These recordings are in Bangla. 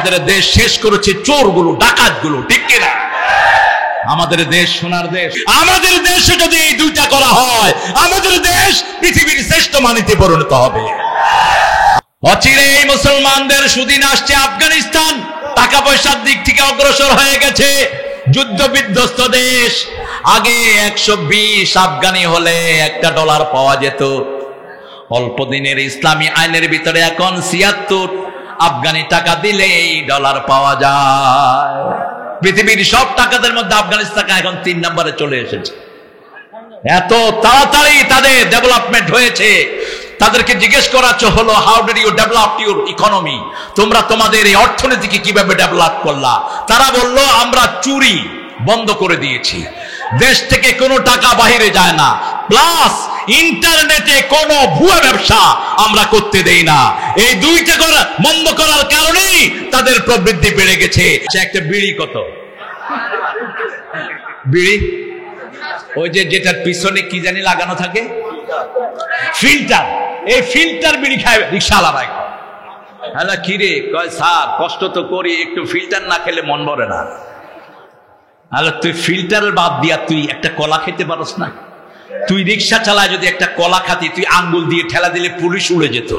আমাদের দেশ শেষ করেছে চোরগুলো, ডাকাতগুলো, ঠিক কিনা? আমাদের দেশ সোনার দেশ। আমাদের দেশে যদি এই দুইটা করা হয়, আমাদের দেশ পৃথিবীর শ্রেষ্ঠ মানিতে পরিণত হবে। অচিরেই মুসলমানদের সুদিন আসছে। আফগানিস্তান টাকা পয়সার দিক থেকে অগ্রসর হয়ে গেছে, যুদ্ধ বিধ্বস্ত দেশ। আগে 120 আফগানি হলে $1 পাওয়া যেত। অল্প দিনের ইসলামী আইনের ভিতরে এখন 76 আফগানি টাকা দিলেই ডলার পাওয়া যায়। পৃথিবীর সব টাকাদের মধ্যে আফগানিস্তান এখন 3 নম্বরে চলে এসেছে। এত তাড়াতাড়ি তাদের ডেভেলপমেন্ট হয়েছে। তাদেরকে জিজ্ঞেস করা হলো, how did you develop your economy? তোমরা তোমাদের এই অর্থনীতিকে কিভাবে ডেভেলপ করলা? তারা বলল, আমরা চুরি বন্ধ করে দিয়েছি, দেশ থেকে কোনো টাকা বাহিরে যায় না, প্লাস ইন্টারনেটে কোনো ভুয়া ব্যবসা আমরা করতে দেই না। এই দুইটা বন্ধ করার কারণেই তাদের প্রবৃদ্ধি বেড়ে গেছে। একটা বিড়ি কত? বিড়ি ওই যেটার পিছনে কি জানি লাগানো থাকে, ফিল্টার। এই ফিল্টার বিড়ি খায় রিক্সাওয়ালা। হ্যালো, কি রে? কয়, স্যার কষ্ট তো করি, একটু ফিল্টার না খেলে মন ভরে না। হ্যালো, তুই ফিল্টারের বাদ দিয়া তুই একটা কলা খেতে পারস না? তুই রিক্সা চালায় যদি একটা কলা খাতি, তুই আঙ্গুল দিয়ে ঠেলা দিলে পুলিশ উড়ে যেত।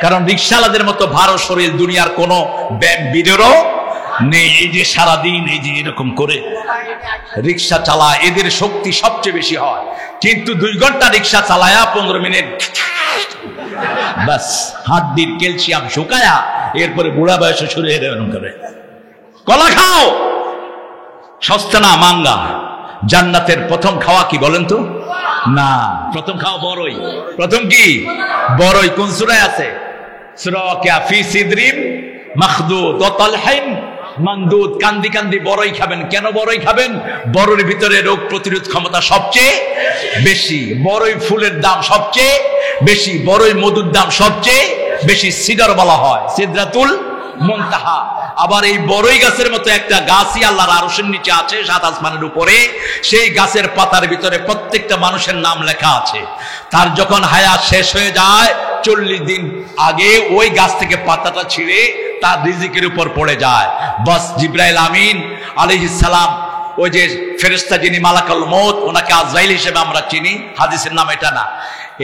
কারণ রিক্সাওয়ালাদের মতো ভারো শরীর দুনিয়ার কোনো বীরেরও নেই। এই যে সারাদিন এই যে এরকম করে রিক্সা চালায়, এদের শক্তি সবচেয়ে বেশি হয়। কিন্তু 2 ঘন্টা রিক্সা চালায়া 15 মিনিট বাস হাড্ডির ক্যালসিয়াম শুকায়া এরপরে বুড়া বয়সে শুরু এরকম করে। কলা খাও, সস্তা না মাঙ্গা। জান্নাতের প্রথম খাওয়া কি বলেন তো? না, প্রথম খাওয়া বড়ই। প্রথম কি? বড়ই। কোন সূরায় আছে? সূরা ওয়াকিয়া, ফি সিদরিম মাখদুদ ওয়া তালহিন মানদুদ। কান্দি কান্দি বড়ই খাবেন। কেন বড়ই খাবেন? বড়ের ভিতরে রোগ প্রতিরোধ ক্ষমতা সবচেয়ে বেশি, বড়ই ফুলের দাম সবচেয়ে বেশি, বড়ই মধুর দাম সবচেয়ে বেশি। সিডর বলা হয়, সিদরাতুল মুনতাহা। আবার এই বড়ই গাছের মতো একটা গাছই আল্লাহর আরশের নিচে আছে, 7 আসমানের উপরে। সেই গাছের পাতার ভিতরে প্রত্যেকটা মানুষের নাম লেখা আছে। তার যখন হায়াত শেষ হয়ে যায়, 40 দিন আগে ওই গাছ থেকে পাতাটা ছিঁড়ে তার রিজিকের উপর পড়ে যায়। বাস জিবরাইল আমিন আলাইহিস সালাম, ওই যে ফেরেশতা যিনি মালাকুল মউত, ওনাকে আজরাইল হিসেবে আমরা চিনি, হাদিসের নাম এটা না।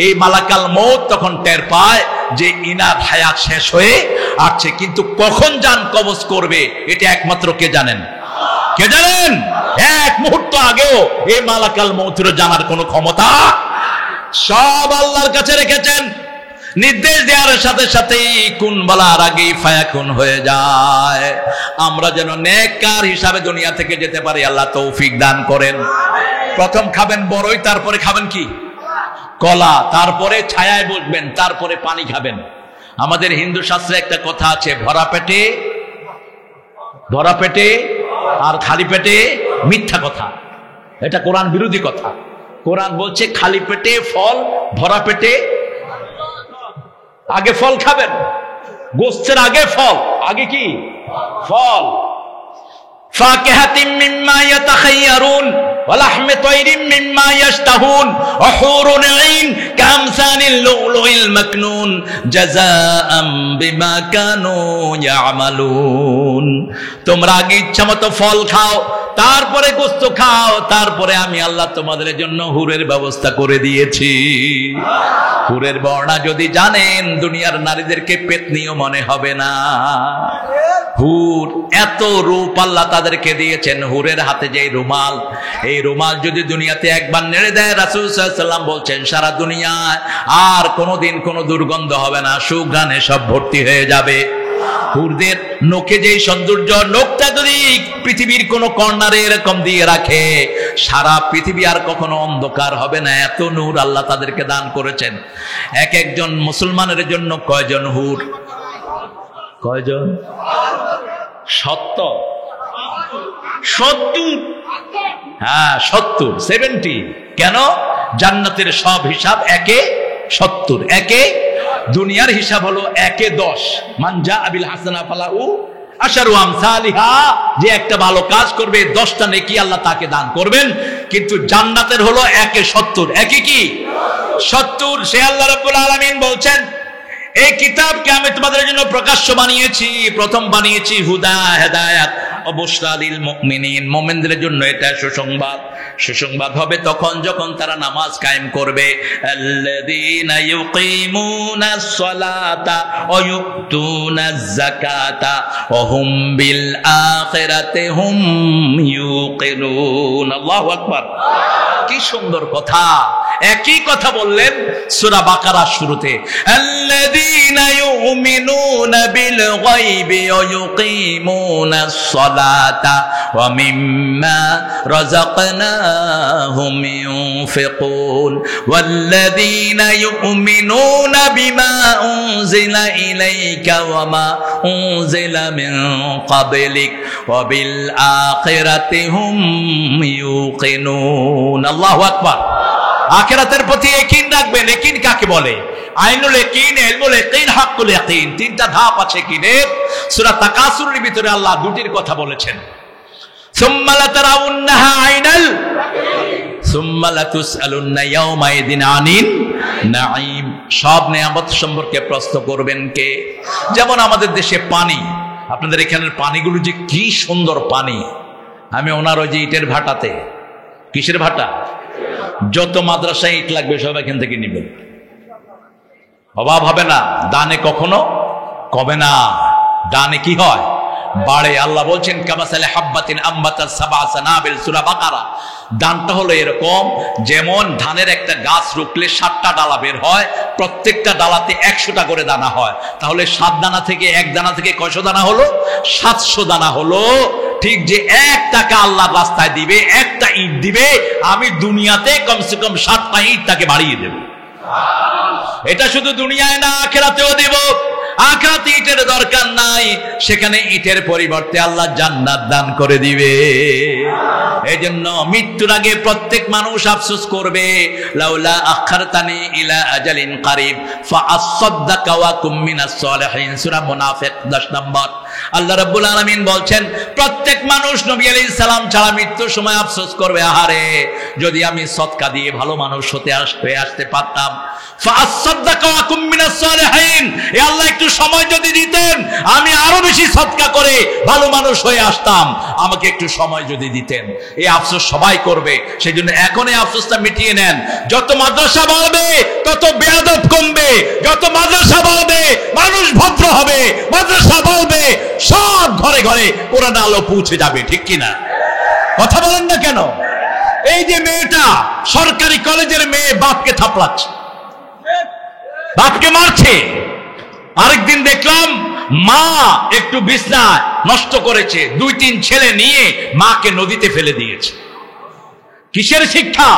এই মালাকুল মউত তখন টের পায় যে ইনার হায়াত শেষ হয়ে আসছে, কিন্তু কখন জান কবজ করবে এটা একমাত্র কে জানেন? কে জানেন? এক মুহূর্ত আগেও এই মালাকুল মউতের জানার কোনো ক্ষমতা সব আল্লাহর কাছে রেখেছেন। নির্দেশ দেওয়ার সাথে সাথেই কুন বলার আগেই ফায়াকুন হয়ে যায়। আমরা যেন নেককার হিসাবে দুনিয়া থেকে যেতে পারি, আল্লাহ তৌফিক দান করেন। প্রথম খাবেন বড়ই, তারপরে খাবেন কি? কলা, তারপরে ছায়ায় বসবেন, তারপরে পানি খাবেন। আমাদের হিন্দু শাস্ত্রে একটা কথা আছে, ভরা পেটে আর খালি পেটে মিথ্যা কথা। এটা কোরআন বিরোধী কথা। কোরআন বলছে খালি পেটে ফল, ভরা পেটে আগে ফল খাবেন। গোস্তের আগে ফল, আগে কি? ফল। ফাকিহাতিম মিম্মা ইয়াতাখায়্যারুন ওয়া লাহমি তায়রিম মিম্মা ইয়াশতাহুন ওয়া হুরুন আইন কামসানিল লুলুইল মাকনুন জাযাআম বিমা কানু ইয়ামালুন। তোমরা আগে ইচ্ছামতো ফল খাও, তারপরে গোস্ত খাও, তারপরে আমি আল্লাহ তোমাদের জন্য হুরের ব্যবস্থা করে দিয়েছি। হুরের বর্ণনা যদি জানেন, দুনিয়ার নারীদেরকে পেতনিও মনে হবে না। হুর এত রূপ আল্লাহ তাদেরকে দিয়েছেন। হুরের হাতে যে রুমাল, এই রুমাল যদি দুনিয়াতে একবার নেড়ে দেয়, রাসূল সাল্লাল্লাহু আলাইহি ওয়াসাল্লাম বলছেন সারা দুনিয়ায় আর কোনোদিন কোনো দুর্গন্ধ হবে না, সুঘ্রাণে সব ভর্তি হয়ে যাবে। হুরদের নখে যেই সৌন্দর্য, নখটা যদি পৃথিবীর কোন কর্নারে এরকম দিয়ে রাখে, সারা পৃথিবী আর কখনো অন্ধকার হবে না। এত নূর আল্লাহ তাদেরকে দান করেছেন। এক একজন মুসলমানের জন্য কয়জন হুর? কয়জন? 70। হ্যাঁ 70। কেন? জান্নাতের সব হিসাব একে 70, একে দুনিয়ার হিসাব হলো 1-এ 10। মান জা আবিল হাসানা ফালাহু আশারু আমসালিহা। যে একটা ভালো কাজ করবে 10টা নেকি আল্লাহ তাকে দান করবেন। কিন্তু জান্নাতের হলো 1-এ 70। একে কি? 70। সে আল্লাহ রাব্বুল আলামিন বলছেন, এই কিতাবকে আমি তোমাদের জন্য প্রকাশ্য বানিয়েছি, প্রথম বানিয়েছি হুদা হেদায়াত ও বুশরা লিল মুমিনিন, মুমিনদের জন্য এটা সুসংবাদ। সুসংবাদ হবে তখন যখন তারা নামাজ কায়েম করবে। আল্লাযীনা ইউকিমুনাস সালাতা ওয়া ইউতুনাজ যাকাতা ওয়া হুম বিল আখিরাতি হুম ইউকিনুন। আল্লাহু আকবার। কি সুন্দর কথা! একই কথা বললেন সূরা বাকারার শুরুতে, আল্লাযীনা ইউমিনুনা বিল গায়বি ওয়া ইউকিমুনাস সালাতা ওয়া মিম্মা রাযাকনাহুম ইউনফিকুন ওয়াল্লাযীনা ইউমিনুনা বিমা উনজিলা ইলাইকা ওয়া মা উনজিলা মিন ক্বাবলিক ওয়া বিল আখিরাতি হুম ইউকিনুন। আল্লাহু আকবার। আখিরাতের প্রতি ইয়াকিন রাখবেন। ইয়াকিন কাকে বলে? আইনুল ইয়াকিন, ইলমুল ইয়াকিন, হাক্কুল ইয়াকিন। তিনটা ধাপ আছে ইয়াকিনের। সূরা তাকাসুরের ভিতরে আল্লাহ দুটির কথা বলেছেন, সুম্মা লাতারাউন্নাহা আইনাল সুম্মা লাতুসআলুন্না ইয়াওমাইদিন আনিন নাঈম। সব নিয়ামত সম্পর্কে প্রশ্ন করবেন কে? যেমন আমাদের দেশে পানি, আপনাদের এখানের পানিগুলো যে কি সুন্দর পানি। আমি ওনার ওই যে ইটের ভাটাতে, কিসের ভাটা, যত মাদ্রাসায় ইট লাগবে সব এখান থেকে নিবেন, অভাব হবে না। দানে কখনো কমে না, দানে কি হয়, বাড়ে। আল্লাহ বলছেন কামাসালে হাব্বাতিন আম্বাতাস সাবআ সানাবিল, সূরা বাকারা। দানটা হলো এরকম, যেমন ধানের একটা গাছ রুকলে 7টা ডালা বের হয়, প্রত্যেকটা ডালাতে 100টা করে দানা হয়। তাহলে 7 দানা থেকে 1 দানা থেকে কয়শো দানা হলো? 700 দানা হলো। ঠিক যে 1 টাকা আল্লাহর রাস্তায় দিবে, একটা ইট দিবে, আমি দুনিয়াতে কমসে কম 7টা ইট তাকে বাড়িয়ে দেব। এটা শুধু দুনিয়ায় না, আখিরাতেও দেব। আখিরাতে ইটের দরকার নাই, সেখানে ইটের পরিবর্তে আল্লাহ জান্নাত দান করে দিবে। এই জন্য মৃত্যুর আগে প্রত্যেক মানুষ আফসোস করবে, লাউলা আখারতানি ইলা আজালিন কারিব ফাআসাদদাকা ওয়া কুম মিনাস সালিহিন, সূরা মুনাফিক 10 নম্বর। আল্লাহ রাব্বুল আলামিন বলছেন প্রত্যেক মানুষ নবী আলাইহিস সালাম ছাড়া মৃত্যুর সময় আফসোস করবে, আহারে যদি আমি সদকা দিয়ে ভালো মানুষ হতে আসতে পারতাম। ফাআসাদদাকা ওয়া কুম মিনাস সালিহিন, এ আল্লাহ একটু সময় যদি দিতেন আমি আরো বেশি সদকা করে ভালো মানুষ হয়ে আসতাম, আমাকে একটু সময় যদি দিতেন। এই আফসোস সবাই করবে, সেজন্য এখন এই আফসোসটা মিটিয়ে নেন। যত মাদ্রাসা বাড়বে তত বেয়াদব কমবে, যত মাদ্রাসা বাড়বে মানুষ ভদ্র হবে, মাদ্রাসা বাড়বে সব ঘরে ঘরে কোরআন আলো পৌঁছে যাবে। ঠিক কিনা? কথা বলেন না কেন? এই যে মেয়েটা সরকারি কলেজের মেয়ে, বাপকে থাপড়াচ্ছে, বাপকে মারছে। আরেকদিন দেখলাম মা একটু বিছনা নষ্ট করেছে, 2-3 ছেলে নিয়ে মাকে নদীতে ফেলে দিয়েছে। কিসের শিক্ষা?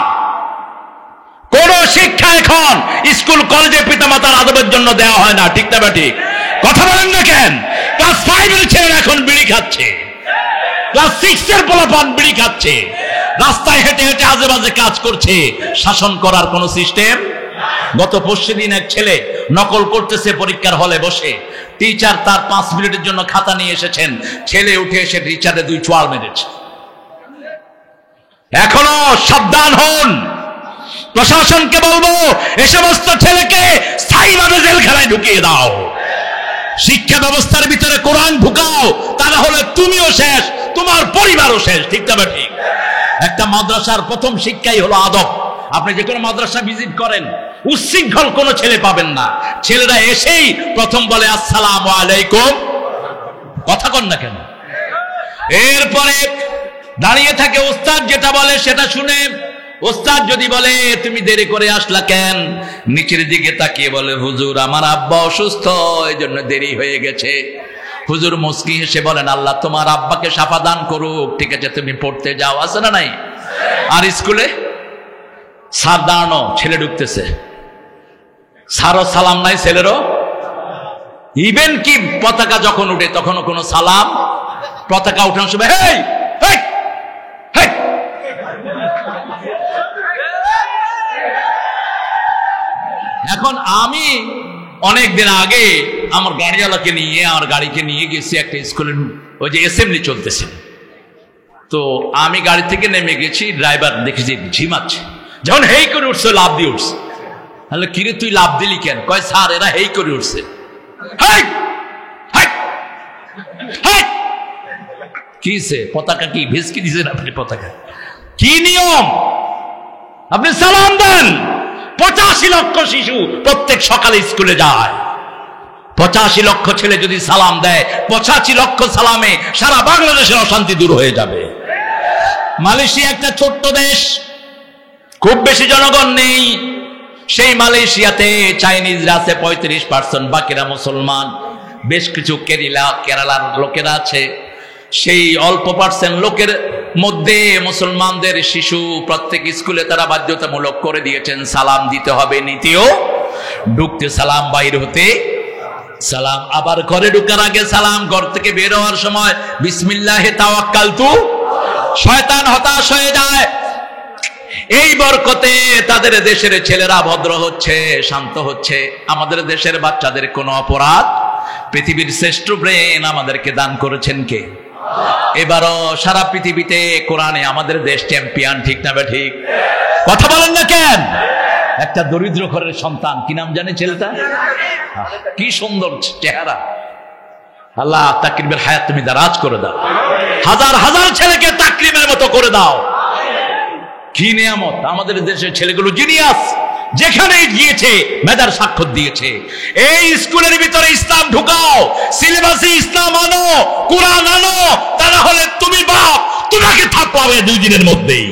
কোন শিক্ষা এখন স্কুল কলেজে পিতামাতার আদবের জন্য দেওয়া হয় না। ঠিক না ঠিক? কথা বলেন না কেন? ক্লাস 5 এর ছেলে এখন বিড়ি খাচ্ছে, ক্লাস 6 এর পোলাপান বিড়ি খাচ্ছে, রাস্তায় হেঁটে হেঁটে আজে বাজে কাজ করছে। শাসন করার কোন সিস্টেম? গত পরশুদিন এক ছেলে নকল করতেছে পরীক্ষার হলে বসে, টিচার তার 5 মিনিটের জন্য খাতা নিয়ে এসেছেন, ছেলে উঠে এসে টিচারে 2 চোয়াল মেরেছে। এখনো সাবধান হন। প্রশাসনকে বলবো এ সমস্ত ছেলেকে স্থায়ীভাবে জেলখানায় ঢুকিয়ে দাও, শিক্ষা ব্যবস্থার ভিতরে কোরআন ঢুকাও, তা না হলে তুমিও শেষ, তোমার পরিবারও শেষ। ঠিক না ঠিক? একটা মাদ্রাসার প্রথম শিক্ষাই হলো আদব। আপনি যে কোনো মাদ্রাসা ভিজিট করেন, উচ্ছৃঙ্খল কোনো ছেলে পাবেন না। ছেলেরা এসেই প্রথম বলে আসসালামু আলাইকুম। কথা কন না কেন? এরপরে দাঁড়িয়ে থাকে ওস্তাদ, যেটা বলে সেটা শুনে। ওস্তাদ যদি বলে তুমি দেরি করে আসলা কেন, নিচের দিকে তাকিয়ে বলে হুজুর আমার আব্বা অসুস্থ, এই জন্য দেরি হয়ে গেছে। হুজুর মুস্কি হেসে বলেন আল্লাহ তোমার আব্বাকে শাফা দান করুক, ঠিক আছে তুমি পড়তে যাও। আছে না নাই? আর স্কুলে স্যার দাঁড়ানো, ছেলে ঢুকতেছে, স্যারও সালাম নাই, ছেলেরও। ইভেন কি পতাকা যখন উঠে তখনও কোনো সালাম, পতাকা উঠানোর সময় হেই হেই হেই। এখন আমি অনেক দিন আগে আমার গাড়িওয়ালাকে নিয়ে, আমার গাড়িকে নিয়ে গেছি একটা স্কুলের, ওই যে অ্যাসেম্বলি চলতেছে। তো আমি গাড়ি থেকে নেমে গেছি, ড্রাইভার দেখেছি ঝিমাচ্ছে, যখন হেই করে উঠছে লাভ দিয়ে উঠছে। হ্যালো কিরে তুই লাভ দিলি কেন? কয় স্যার এরা হেই করে উঠছে। কিসে পতাকা কি ভেসকি দিয়েছেন আপনি? পতাকা কি নিয়ম? আপনি সালাম দেন। 85 লক্ষ শিশু প্রত্যেক সকালে স্কুলে যায়। 85 লক্ষ ছেলে যদি সালাম দেয়, 85 লক্ষ সালামে সারা বাংলাদেশের অশান্তি দূর হয়ে যাবে। মালয়েশিয়া একটা ছোট্ট দেশ, খুব বেশি জনগণ নেই। সেই মালয়েশিয়াতে চাইনিজরা আছে 35%, বাকিরা মুসলমান। বেশ কিছু কেরালার লোকেরা আছে। সেই অল্প পার্সেন্ট লোকের মধ্যে মুসলমানদের শিশু প্রত্যেক স্কুলে তারা বাধ্যতামূলক করে দিয়েছেন সালাম দিতে হবে। নীতিও ঢুকতে সালাম, বাইরে হতে সালাম, আবার ঘরে ঢুকার আগে সালাম, ঘর থেকে বের হওয়ার সময় বিসমিল্লাহে তাওয়াক্কালতু। শয়তান হতাশ হয়ে যায়। এই বরকতে তাদের দেশের ছেলেরা ভদ্র হচ্ছে, শান্ত হচ্ছে। আমাদের দেশের বাচ্চাদের কোনো অপরাধ, পৃথিবীর শ্রেষ্ঠ ব্রেন আমাদেরকে দান করেছেন কে? এবারও সারা পৃথিবীতে কোরআনে আমাদের দেশ চ্যাম্পিয়ন, ঠিক না ঠিক? কথা বলেন না কেন? একটা দরিদ্র ঘরের সন্তান, কি নাম জানে ছেলেটা? কি সুন্দর চেহারা। আল্লাহ তাকরিমের হায়াত তুমি দারাজ করে দাও। হাজার হাজার ছেলেকে তাকরিমের মতো করে দাও। কি নিয়ামত! আমাদের দেশের ছেলেগুলো জিনিয়াস, যেখানে গিয়েছে মেধার স্বাক্ষর দিয়েছে। এই স্কুলের ভিতরে ইসলাম ঢুকাও, সিলেবাসে ইসলাম আনো, কোরআন আনো, তা না হলে তুমি বাপ, তোমাকে থাকতে হবে 2 দিনের মধ্যেই।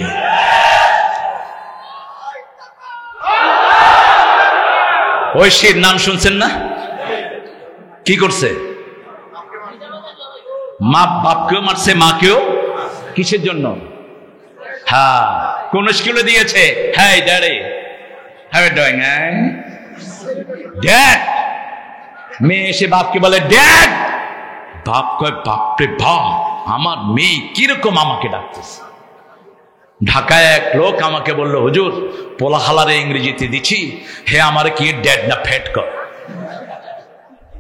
ঐশীর নাম শুনছেন না? কি করছে? মা বাপকেও মারছে, মাকেও। কিসের জন্য? হ্যাঁ, কোন স্কুলে দিয়েছে? হ্যাঁ ড্যাডি, হ্যাঁ ডুইং, ড্যাড। মেয়ে এসে বাপকে বলে ড্যাড। বাপ কয় বাপরে বাপ, আমার মেয়ে কিরকম আমাকে ডাকতেছে। ঢাকায় এক লোক আমাকে বলল, হুজুর পোলা হালারে ইংরেজিতে দিচ্ছি, হে আমার কি ড্যাড না ফ্যাট কর।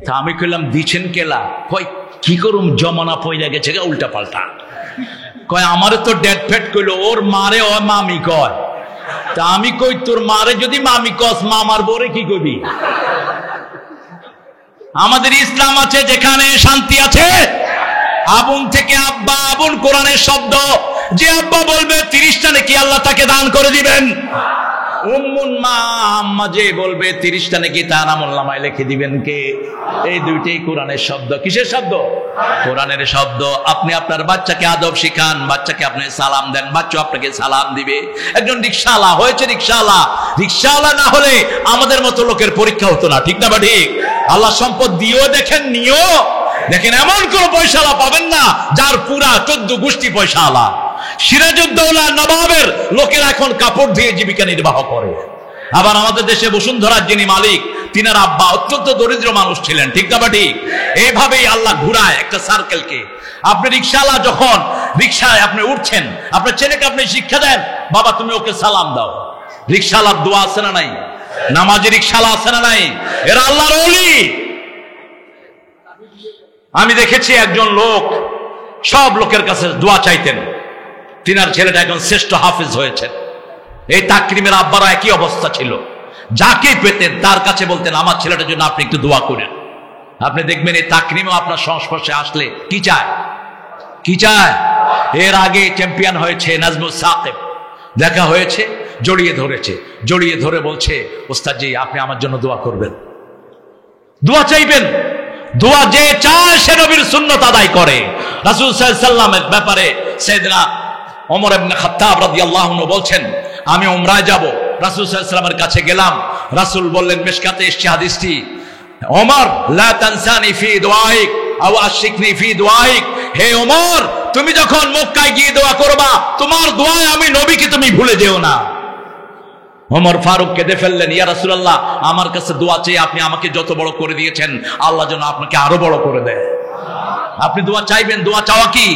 তা আমি কইলাম দিচ্ছেন কেলা? কয় কি করুম, জমানা পয়লা গেছে গা উল্টা পাল্টা। কয় আমারে তো ড্যাড ফ্যাট কইলো, ওর মারে ও মামি কয়। তা আমি কই তোর মারে যদি মামি কস, মামার বরে কি কইবি? আমাদের ইসলাম আছে যেখানে শান্তি আছে। আবুন থেকে আব্বা, আবুন কোরআনের শব্দ। যে আব্বা বলবে 30টা নাকি আল্লাহ তাকে দান করে দিবেন। উম্মুন মা, আম্মা যে বলবে 30টা নাকি তার আমলনামায় লিখে দিবেন কে? এই দুইটাই কোরআনের শব্দ। কিসের শব্দ? কোরআনের শব্দ। আপনি আপনার বাচ্চাকে আদব শিখান, বাচ্চাকে আপনি সালাম দেন, বাচ্চা আপনাকে সালাম দিবে। একজন রিকশাওয়ালা হয়েছে, রিকশাওয়ালা না হলে আমাদের মতো লোকের পরীক্ষা হতো না, ঠিক না বা ঠিক? আল্লাহ সম্পদ দিয়েও দেখেন, নিও দেখেন, এমন কোন পয়সাওয়ালা পাবেন না যার পুরা 14 গোষ্ঠী পয়সাওয়ালা। সিরাজউদ্দৌলা নবাবের লোকেরা এখন কাপড় দিয়ে জীবিকা নির্বাহ করে। আবার আমাদের দেশে বসুন্ধরার যিনি মালিক, তিনার আব্বা অত্যন্ত দরিদ্র মানুষ ছিলেন, ঠিক না ঠিক? এইভাবেই আল্লাহ ঘুরায় একটা সার্কেলকে। আপনি রিকশাওয়ালা, যখন রিকশায় আপনি উঠছেন, আপনার ছেলেকে আপনি শিক্ষা দেন, বাবা তুমি ওকে সালাম দাও। রিকশাওয়ালার দোয়া আছে না নাই? নামাজি রিকশাওয়ালা আছে না নাই? এরা আল্লাহর ওলি। আমি দেখেছি একজন লোক সব লোকের কাছে দোয়া চাইতেন, তিনার ছেলেটা এখন শ্রেষ্ঠ হাফেজ হয়েছে। এই তাকরিমের আব্বারা একই অবস্থা ছিল। যাকে পেতেন তার কাছে বলতেন আমার ছেলেটার জন্য আপনি একটু দোয়া করেন। আপনি দেখবেন এই তাকরিমও আপনার সংস্পর্শে আসলে কি চায়? কি চায়? এর আগে চ্যাম্পিয়ন হয়েছে নাজমুল সাকিব, দেখা হয়েছে, জড়িয়ে ধরেছে, জড়িয়ে ধরে বলছে ওস্তাদজি আপনি আমার জন্য দোয়া করবেন। দোয়া চাইবেন। দোয়া যে চায় সে নবীর সুন্নাত আদায় করে। রাসূল সাল্লাল্লাহু আলাইহি ওয়াসাল্লামের ব্যাপারে সাইয়েদনা ওমর ইবনে খাত্তাব রাদিয়াল্লাহু আনহু বলছেন, আমি উমরায় যাব, রাসূল সাল্লাল্লাহু আলাইহি ওয়াসাল্লামের কাছে গেলাম। রাসূল বললেন, মিশকাতে এসেছে হাদিসটি, ওমর লা তানসানি ফি দুআইক আও আশরিকনি ফি দুআইক। হে ওমর, তুমি যখন মক্কায় গিয়ে দোয়া করবা, তোমার দোয়ায় আমি নবীকে তুমি ভুলে যেও না। ওমর ফারুক কেঁদে ফেললেন, ইয়া রাসূলুল্লাহ আমার কাছে দোয়া চেয়ে আপনি আমাকে যত বড় করে দিয়েছেন, আল্লাহ যেন আপনাকে আরো বড় করে দেয়। আপনি দোয়া চাইবেন, দোয়া চাওয়া কি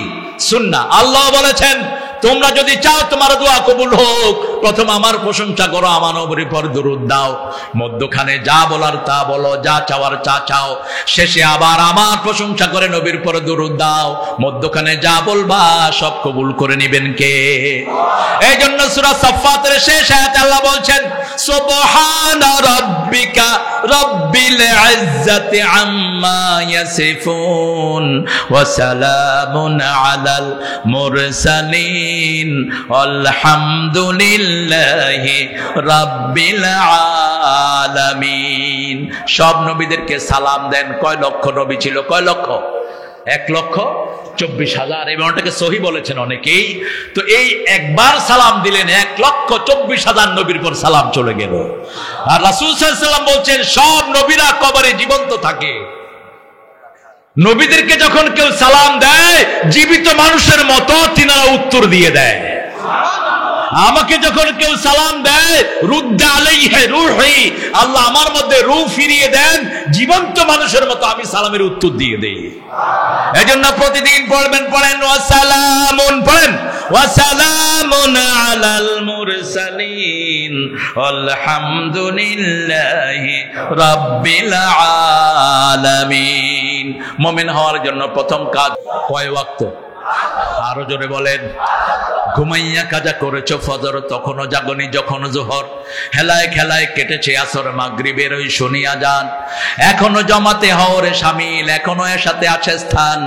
সুন্নাহ। আল্লাহ বলেছেন তোমরা যদি চাও তোমার দোয়া কবুল হোক, প্রথম আমার প্রশংসা করো, আমার নবীর উপর দরুদ দাও, মধ্যখানে যা বলার তা বলো, যা চাওয়ার চা চাও, শেষে আবার আমার প্রশংসা করে নবীর উপর দরুদ দাও, মধ্যখানে যা বলবা সব কবুল করে নেবেন কে? এই জন্য সূরা সাফফাতের শেষ আয়াতে আল্লাহ বলছেন সুবহানা রাব্বিকা রাব্বিল ইজ্জাতি আম্মা ইয়াসিফুন ওয়া সালামুন আলাল মুরসালিন আলহামদুলিল্লাহি রাব্বিল আলামিন। সব নবীদেরকে সালাম দেন। কয় লক্ষ নবী ছিল? কয় লক্ষ? 1,24,000। এই বর্ণটাকে সহি বলেছেন অনেকেই। তো এই একবার সালাম দিলেন 1,24,000 নবীর পর সালাম চলে গেল। আর রাসূল সাল্লাল্লাহু আলাইহি ওয়াসাল্লাম বলছেন সব নবীরা কবরে জীবন্ত থাকে। নবীদেরকে যখন কেউ সালাম দেয় জীবিত মানুষের মতো তিনারা উত্তর দিয়ে দেয়। আমাকে যখন কেউ সালাম দেয় রুদ্দা আলাইহি রূহি, আল্লাহ আমার মধ্যে রূহ ফিরিয়ে দেন জীবন্ত মানুষের মতো, আমি সালামের উত্তর দিয়ে দেই। এজন্য প্রতিদিন পড়বেন, পড়েন ওয়াসালামুন, পড়েন ওয়াসালামুন আলাল মুরসালিন আলহামদুলিল্লাহি রাব্বিল আলামিন। মুমিন হওয়ার জন্য প্রথম কাজ কয় ওয়াক্ত? আরো জোরে বলেন। ঘুমাইয়া কাজা করেছো ফজর, তখনও জাগনি যখন জোহর, হেলায় খেলায় কেটেছে আসর, মাগরিবের ওই শুনিয়া যান, এখনো জমাতে হওরে শামিল, এখনো এর সাথে আছে স্থান,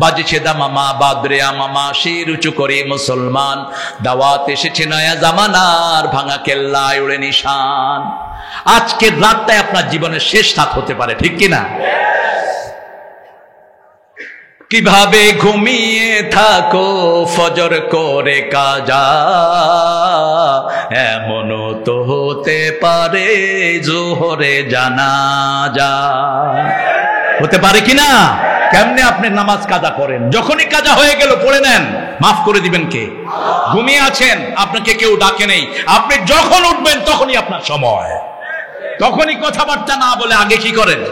বাজেছে দামামা বাদরে আমামা, শির উঁচু করে মুসলমান, দাওয়াত এসেছে নয়া জামানার, ভাঙা কেল্লায় উড়ে নিশান। আজকের রাতটাই আপনার জীবনের শেষ রাত হতে পারে, ঠিক কিনা? কিভাবে ঘুমিয়ে থাকো ফজর করে কাজা, এমনও তো হতে পারে জোহরে জানাজা। হতে পারে কিনা? কেমনে আপনি নামাজ কাজা করেন? যখনই কাজা হয়ে গেল পড়ে নেন, মাফ করে দিবেন কে? ঘুমিয়ে আছেন, আপনাকে কেউ ডাকে নেই, আপনি যখন উঠবেন তখনই আপনার সময়, তখনই কথাবার্তা না বলে আগে কি করেন?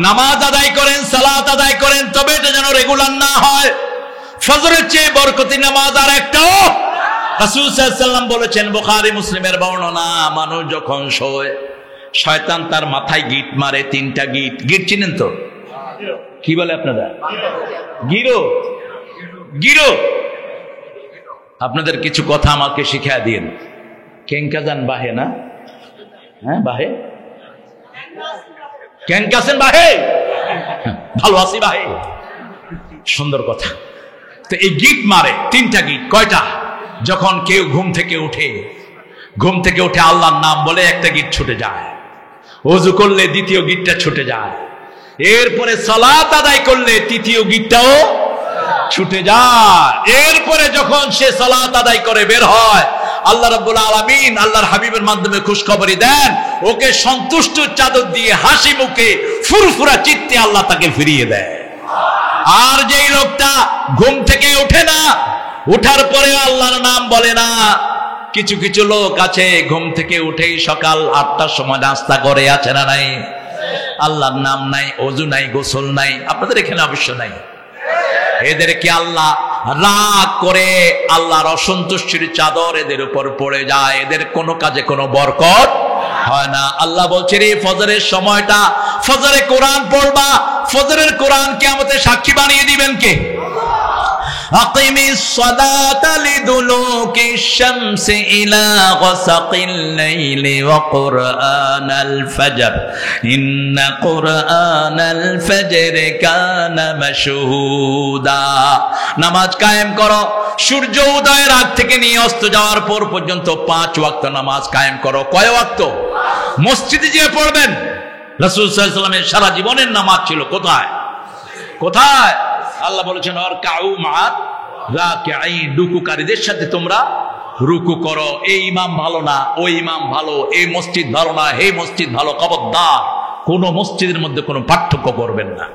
নামাজ আদায় করেন, সালাত আদায় করেন, তবে এটা যেন রেগুলার না হয়। ফজরের চেয়ে বরকতি নামাজ আর একটাও রাসূল সাল্লাল্লাহু আলাইহি ওয়াসাল্লাম বলেছেন, বুখারী মুসলিমের বর্ণনা, মানুষ যখন শোয় শয়তান তার মাথায় গিট মারে, 3টা গিট। গিট চিনেন তো? কি বলে আপনারা? গিরো। গিরো। আপনাদের কিছু কথা আমাকে শিখিয়ে দিন। কেঙ্কাজান বাহে না? হ্যাঁ বাহে। কেনকাছেন বাহে? ভালো আছি বাহে। সুন্দর কথা। তো এই গিট মারে, 3টা গিট। কয়টা? যখন কেউ ঘুম থেকে উঠে আল্লাহর নাম বলে একটা গিট ছুটে যায়, ওযু করলে দ্বিতীয় গিটটা ছুটে যায়, এরপরে সালাত আদায় করলে তৃতীয় গিটটাও ছুটে যায়, এরপরে যখন সে সালাত আদায় করে বের হয় আল্লাহ রাব্বুল আলামিন আল্লাহর হাবিবের মাধ্যমে খুশখবরি দেন, ওকে সন্তুষ্ট চাদর দিয়ে হাসি মুখে ফুরফুরা চিত্তে আল্লাহ তাকে ফিরিয়ে দেয়। আর যেই লোকটা ঘুম থেকে ওঠে না, ওঠার পরে আল্লাহর নাম বলে না, কিছু কিছু লোক আছে ঘুম থেকে উঠেই সকাল 8টার সময় নাস্তা করে, আছে না নাই? আল্লাহর নাম নাই, ওযু নাই, গোসল নাই। আপনাদের এখানে অবশ্য নাই। এদেরকে আল্লাহ রাগ করে, আল্লাহর অসন্তুষ্টির চাদর এদের উপর পড়ে যায়, এদের কোনো কাজে কোনো বরকত হয় না। আল্লাহ বলছে রে ফজরের সময়টা, ফজরে কোরআন পড়বা, ফজরের কোরআন কিয়ামতে সাক্ষী বানিয়ে দিবেন কে? আকিমিস সালাতা লিদুলুকিশ শামসি ইলা গাসাকিল লাইলি ওয়া কুরআনাল ফাজর ইন্না কুরআনাল ফাজরি কানা মাশহুদা। নামাজ কায়েম করো সূর্য উদয়ের আগ থেকে নিয়ে অস্ত যাওয়ার পর পর্যন্ত 5 ওয়াক্ত নামাজ কায়েম করো। কয় ওয়াক্ত? মসজিদে গিয়ে পড়বেন। রাসূল সাল্লাল্লাহু আলাইহি ওয়াসাল্লামের সারা জীবনের নামাজ ছিল কোথায়? কোথায়? আল্লাহ বলেছেন ওয়ারকাউ মা'আর রাকিঈন, রুকুকারীদের সাথে তোমরা রুকু করো। এই ইমাম ভালো না, ওই ইমাম ভালো, এই মসজিদ ভালো না, এই মসজিদ ভালো, খবরদার কোন মসজিদের মধ্যে কোনো পার্থক্য করবেন না,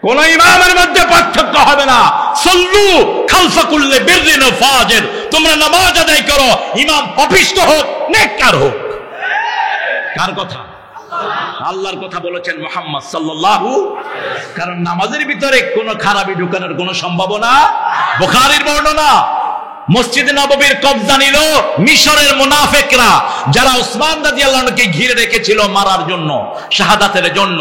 কোন ইমামের মধ্যে পার্থক্য হবে না। সাল্লু খালফা কুল্লি বিররিন ওয়া ফাজির, তোমরা নামাজ আদায় করো, ইমাম পাপিষ্ঠ হোক নেককার হোক। কার কথা? আল্লাহর কথা বলেছেন মুহাম্মদ সাল্লাল্লাহু। কারণ নামাজের ভিতরে কোনো খারাপি ঢুকানোর কোনো সম্ভাবনা। বুখারীর বর্ণনা, মসজিদে নববীর কবজা নিল মিশরের মুনাফিকরা, যারা উসমান রাদিয়াল্লাহু আনহুকে ঘিরে রেখেছিল মারার জন্য, শাহাদাতের জন্য।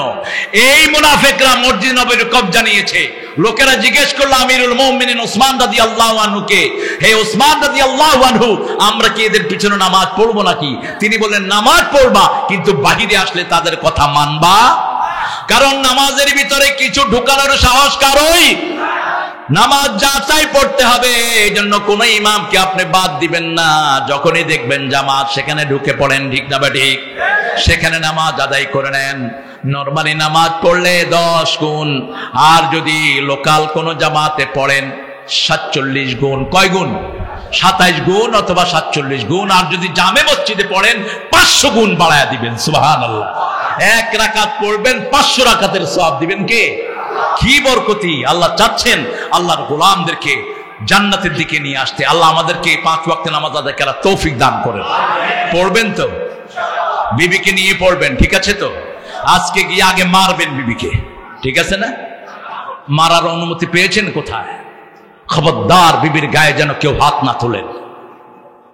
এই মুনাফিকরা মসজিদ নববীর কবজা নিয়েছে। লোকেরা জিজ্ঞেস করলো আমিরুল মুমিনিন উসমান রাদিয়াল্লাহু আনহুকে, হে উসমান রাদিয়াল্লাহু আনহু, আমরা কি এদের পিছনে নামাজ পড়বো নাকি? তিনি বললেন, নামাজ পড়বা, কিন্তু বাহিরে আসলে তাদের কথা মানবা, কারণ নামাজের ভিতরে কিছু ঢুকানোর সাহস কারোই। নামাজ যাচাই পড়তে হবে, এই জন্য কোন ইমামকে আপনি বাদ দিবেন না। যখনই দেখবেন জামাত, সেখানে ঢুকে পড়েন, ঠিক না ঠিক? সেখানে নামাজ আদায় করে নেন। নরমালি নামাজ পড়লে 10 গুণ, আর যদি লোকাল কোন জামাতে পড়েন 47 গুণ। কয় গুণ? 27 গুণ অথবা 47 গুণ। আর যদি জামে মসজিদে পড়েন 500 গুণ বাড়ায়া দিবেন। সুবহানাল্লাহ। 1 রাকাত পড়বেন, 500 রাকাতের সওয়াব দিবেন কে? কি বরকতি! আল্লাহ চাচ্ছেন আল্লাহর গোলামদেরকে জান্নাতের দিকে নিয়ে আসতে। আল্লাহ আমাদেরকে 5 ওয়াক্ত নামাজ আদায় করার তৌফিক দান করেন। পড়বেন তো? বিবিকে নিয়ে পড়বেন, ঠিক আছে তো? আজকে গিয়ে আগে মারবেন বিবিকে, ঠিক আছে না? মারার অনুমতি পেয়েছেন কোথায়? খবরদার বিবির গায়ে যেন কেউ হাত না তোলেন।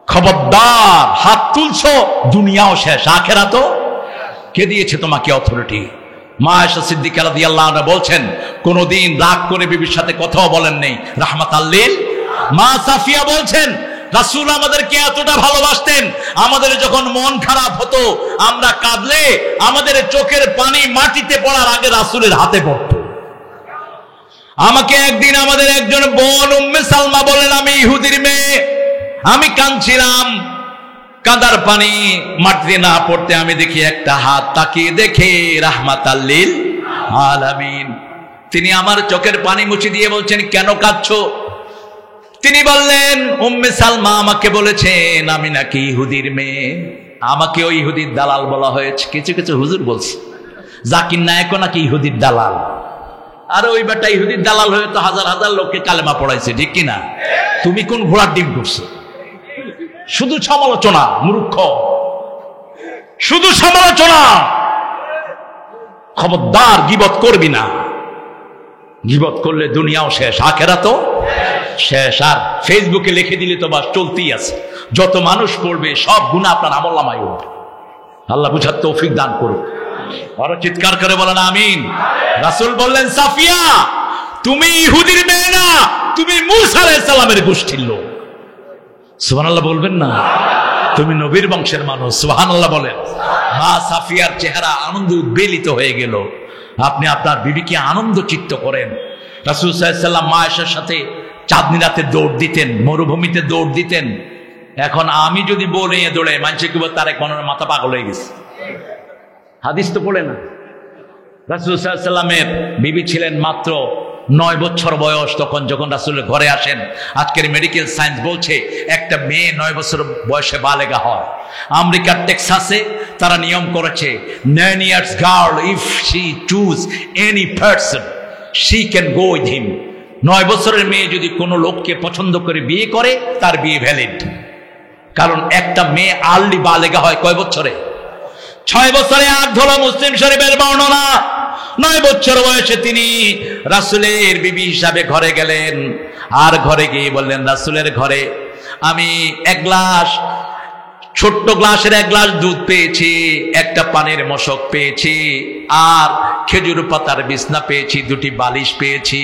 খবরদার, হাত তুলছো দুনিয়াও শেষ, আখেরাতও। কে দিয়েছে তোমাকে অথরিটি? মা আয়েশা সিদ্দিকা রাদিয়াল্লাহু আনহা বলছেন, কোনদিন রাগ করে বিবির সাথে কথাও বলেন নেই, রাহমাতাল লিল। মা সাফিয়া বলছেন, রাসূল আমাদেরকে এতটা ভালোবাসতেন, আমাদের যখন মন খারাপ হতো, আমরা কাঁদলে আমাদের চোখের পানি মাটিতে পড়ার আগে রাসূলের হাতে পড়তো। আমাকে একদিন আমাদের একজন বোন উম্মে সালমা বলেন, আমি ইহুদির মেয়ে, আমি কাঁদছিলাম, কাঁদার পানি মাটিতে না পড়তে আমি দেখি একটা হাত, তাকিয়ে দেখে রাহমাতাল লিল আলামিন। তিনি আমার চোখের পানি মুছে দিয়ে বলছেন, কেন কাঁদছো? তিনি বললেন, উম্মে সালমা আমাকে বলেছেন আমি নাকি ইহুদির মেয়ে, আমাকে ওই ইহুদির দালাল বলা হয়েছে। কিছু কিছু হুজুর বলছে জাকির নায়েকও নাকি ইহুদির দালাল। আর ওই বেটা ইহুদির দালাল হয়ে তো হাজার হাজার লোককে কালেমা পড়াইছে, ঠিক কিনা? তুমি কোন ঘোড়ার ডিম করছো? শুধু সমালোচনা, মূর্খ, শুধু সমালোচনা। খবরদার গীবত করবি না, গীবত করলে দুনিয়াও শেষ, আখেরাতও শেষ। আর ফেসবুকে লিখে দিলে তো বাস চলতেই আছে, যত মানুষ পড়বে সব গুনাহ আপনার আমলনামায় উঠবে। আল্লাহ বুঝার তৌফিক দান করুক। আরো চিৎকার করে বলেন আমিন। রাসূল বললেন, সাফিয়া তুমি ইহুদির মেয়ে না, তুমি মূসা আলাইহিস সালামের গোষ্ঠীর লোক। সুবহানাল্লাহ বলবেন না? তুমি নবীর বংশের মানুষ। সুবহানাল্লাহ বলেন। মা সাফিয়ার চেহারা আনন্দ উদ্বেলিত হয়ে গেল। আপনি আপনার বিবিকে আনন্দ চিত্ত করেন। রাসূল সাল্লাল্লাহু আলাইহি ওয়াসাল্লাম মা আয়েশার সাথে চাঁদনি রাতে দৌড় দিতেন, মরুভূমিতে দৌড় দিতেন। এখন আমি যদি বলে দৌড়ে, মানুষে কি বলে তারেক মনের মাথা পাগল হয়ে গেছে। হাদিস তো পড়ে না। রাসূল সাল্লাল্লাহু আলাইহি ওয়াসাল্লামের বিবি ছিলেন মাত্র 9 বছর বয়স তখন, যখন রাসূলের ঘরে আসেন। আজকের মেডিকেল সায়েন্স বলছে একটা মেয়ে 9 বছর বয়সে বালেগা হয়। আমেরিকার টেক্সাসে তারা নিয়ম করেছে, 9 years girl if she choose any person she can go with him। 9 বছরের মেয়ে যদি কোনো লোককে পছন্দ করে বিয়ে করে, তার বিয়ে ভ্যালিড। কারণ একটা মেয়ে আর্লি বালেগা হয় কয় বছরে? 6 বছরে। আর ধরো মুসলিম শরীফের বর্ণনা, 9 বছর বয়সে তিনি রাসূলের বিবি হিসাবে ঘরে গেলেন। আর ঘরে গিয়ে বললেন, রাসূলের ঘরে আমি এক গ্লাস, ছোট্ট গ্লাসের 1 গ্লাস দুধ পেয়েছি, একটা পানির মশক পেয়েছি, আর খেজুর পাতার বিছনা পেয়েছি, 2টি বালিশ পেয়েছি।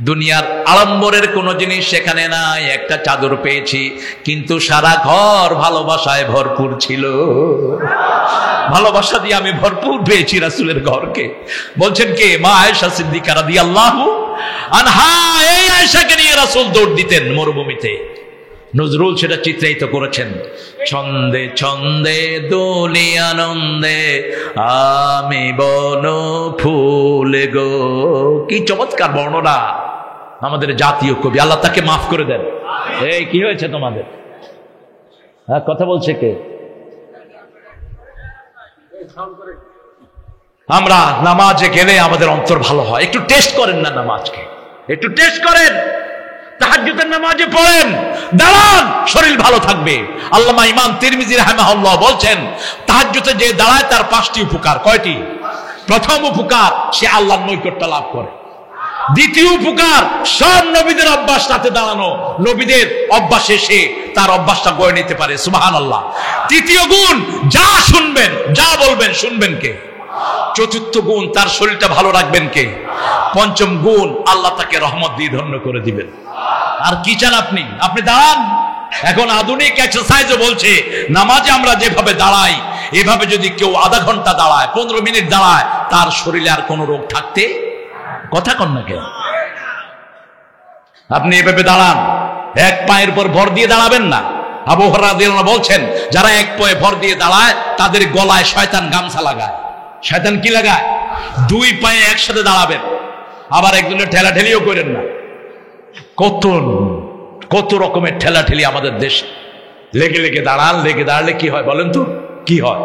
দুনিয়ার আড়ম্বরের কোনো জিনিস সেখানে নাই, একটা চাদর পেয়েছি, কিন্তু সারা ঘর ভালোবাসায় ভরপুর ছিল। ভালোবাসা দিয়ে আমি ভরপুর পেয়েছি রাসূলের ঘরকে। বলছেন কে? মা আয়েশা সিদ্দিকা রাদিয়াল্লাহু আনহা। এই আয়েশাকে নিয়ে রাসূল দৌড় দিতেন মরুভূমিতে। নজরুল সেটা চিত্রায়িত করেছেন, ছন্দে ছন্দে দোলি আনন্দে আমি বন ফুল গো। কি চমৎকার বর্ণনা আমাদের জাতীয় কবি, আল্লাহ তাকে মাফ করে দেন। এই কি হয়েছে তোমাদের? হ্যাঁ, কথা বলছে কে? আমরা নামাজে গেলে আমাদের অন্তর ভালো হয়। একটু টেস্ট করেন না নামাজকে, একটু টেস্ট করেন। তাহাজ্জুদের নামাজে পড়েন, দাঁড়ান, শরীর ভালো থাকবে। আল্লামা ইমাম তিরমিজি রাহিমাহুল্লাহ বলছেন, তাহাজ্জুদে যে দাঁড়ায় তার 5টি উপকার। কয়টি? প্রথম উপকার, সে আল্লাহর নৈকট্য লাভ করে। দ্বিতীয় উপকার, সব নবীদের অভ্যাস রাতে দাঁড়ানো, নবীদের অভ্যাসে সে তার অভ্যাসটা গড়ে নিতে পারে। সুবহানাল্লাহ। তৃতীয় গুণ, যা শুনবেন, যা বলবেন শুনবেন কে? চতুর্থ গুণ, তার শরীরটা ভালো রাখবেন কে? পঞ্চম গুণ, আল্লাহ তাকে রহমত দিয়ে ধন্য করে দিবেন। আর কি চান আপনি? আপনি দাঁড়ান। এখন আধুনিক এক্সারসাইজও বলছে, নামাজে আমরা যেভাবে দাঁড়াই, এভাবে যদি কেউ আধা ঘন্টা দাঁড়ায়, 15 মিনিট দাঁড়ায়, তার শরীরে আর কোনো রোগ থাকতে, কথা কন না কেন? আপনি এভাবে দাঁড়ান, এক পায়ের উপর ভর দিয়ে দাঁড়াবেন না। আবু হুরায়রা রাদিয়াল্লাহু আনহু বলছেন, যারা এক পায়ে ভর দিয়ে দাঁড়ায় তাদের গলায় শয়তান গামছা লাগায়। শয়তান কি লাগায়? দুই পায়ে একসাথে দাঁড়াবেন, আবার একজনের ঠেলাঠেলিও করেন না। কত রকমের ঠেলাঠেলি আমাদের দেশে। লেগে লেগে দাঁড়ান, লেগে দাঁড়ালে কি হয় বলেন তো? কি হয়?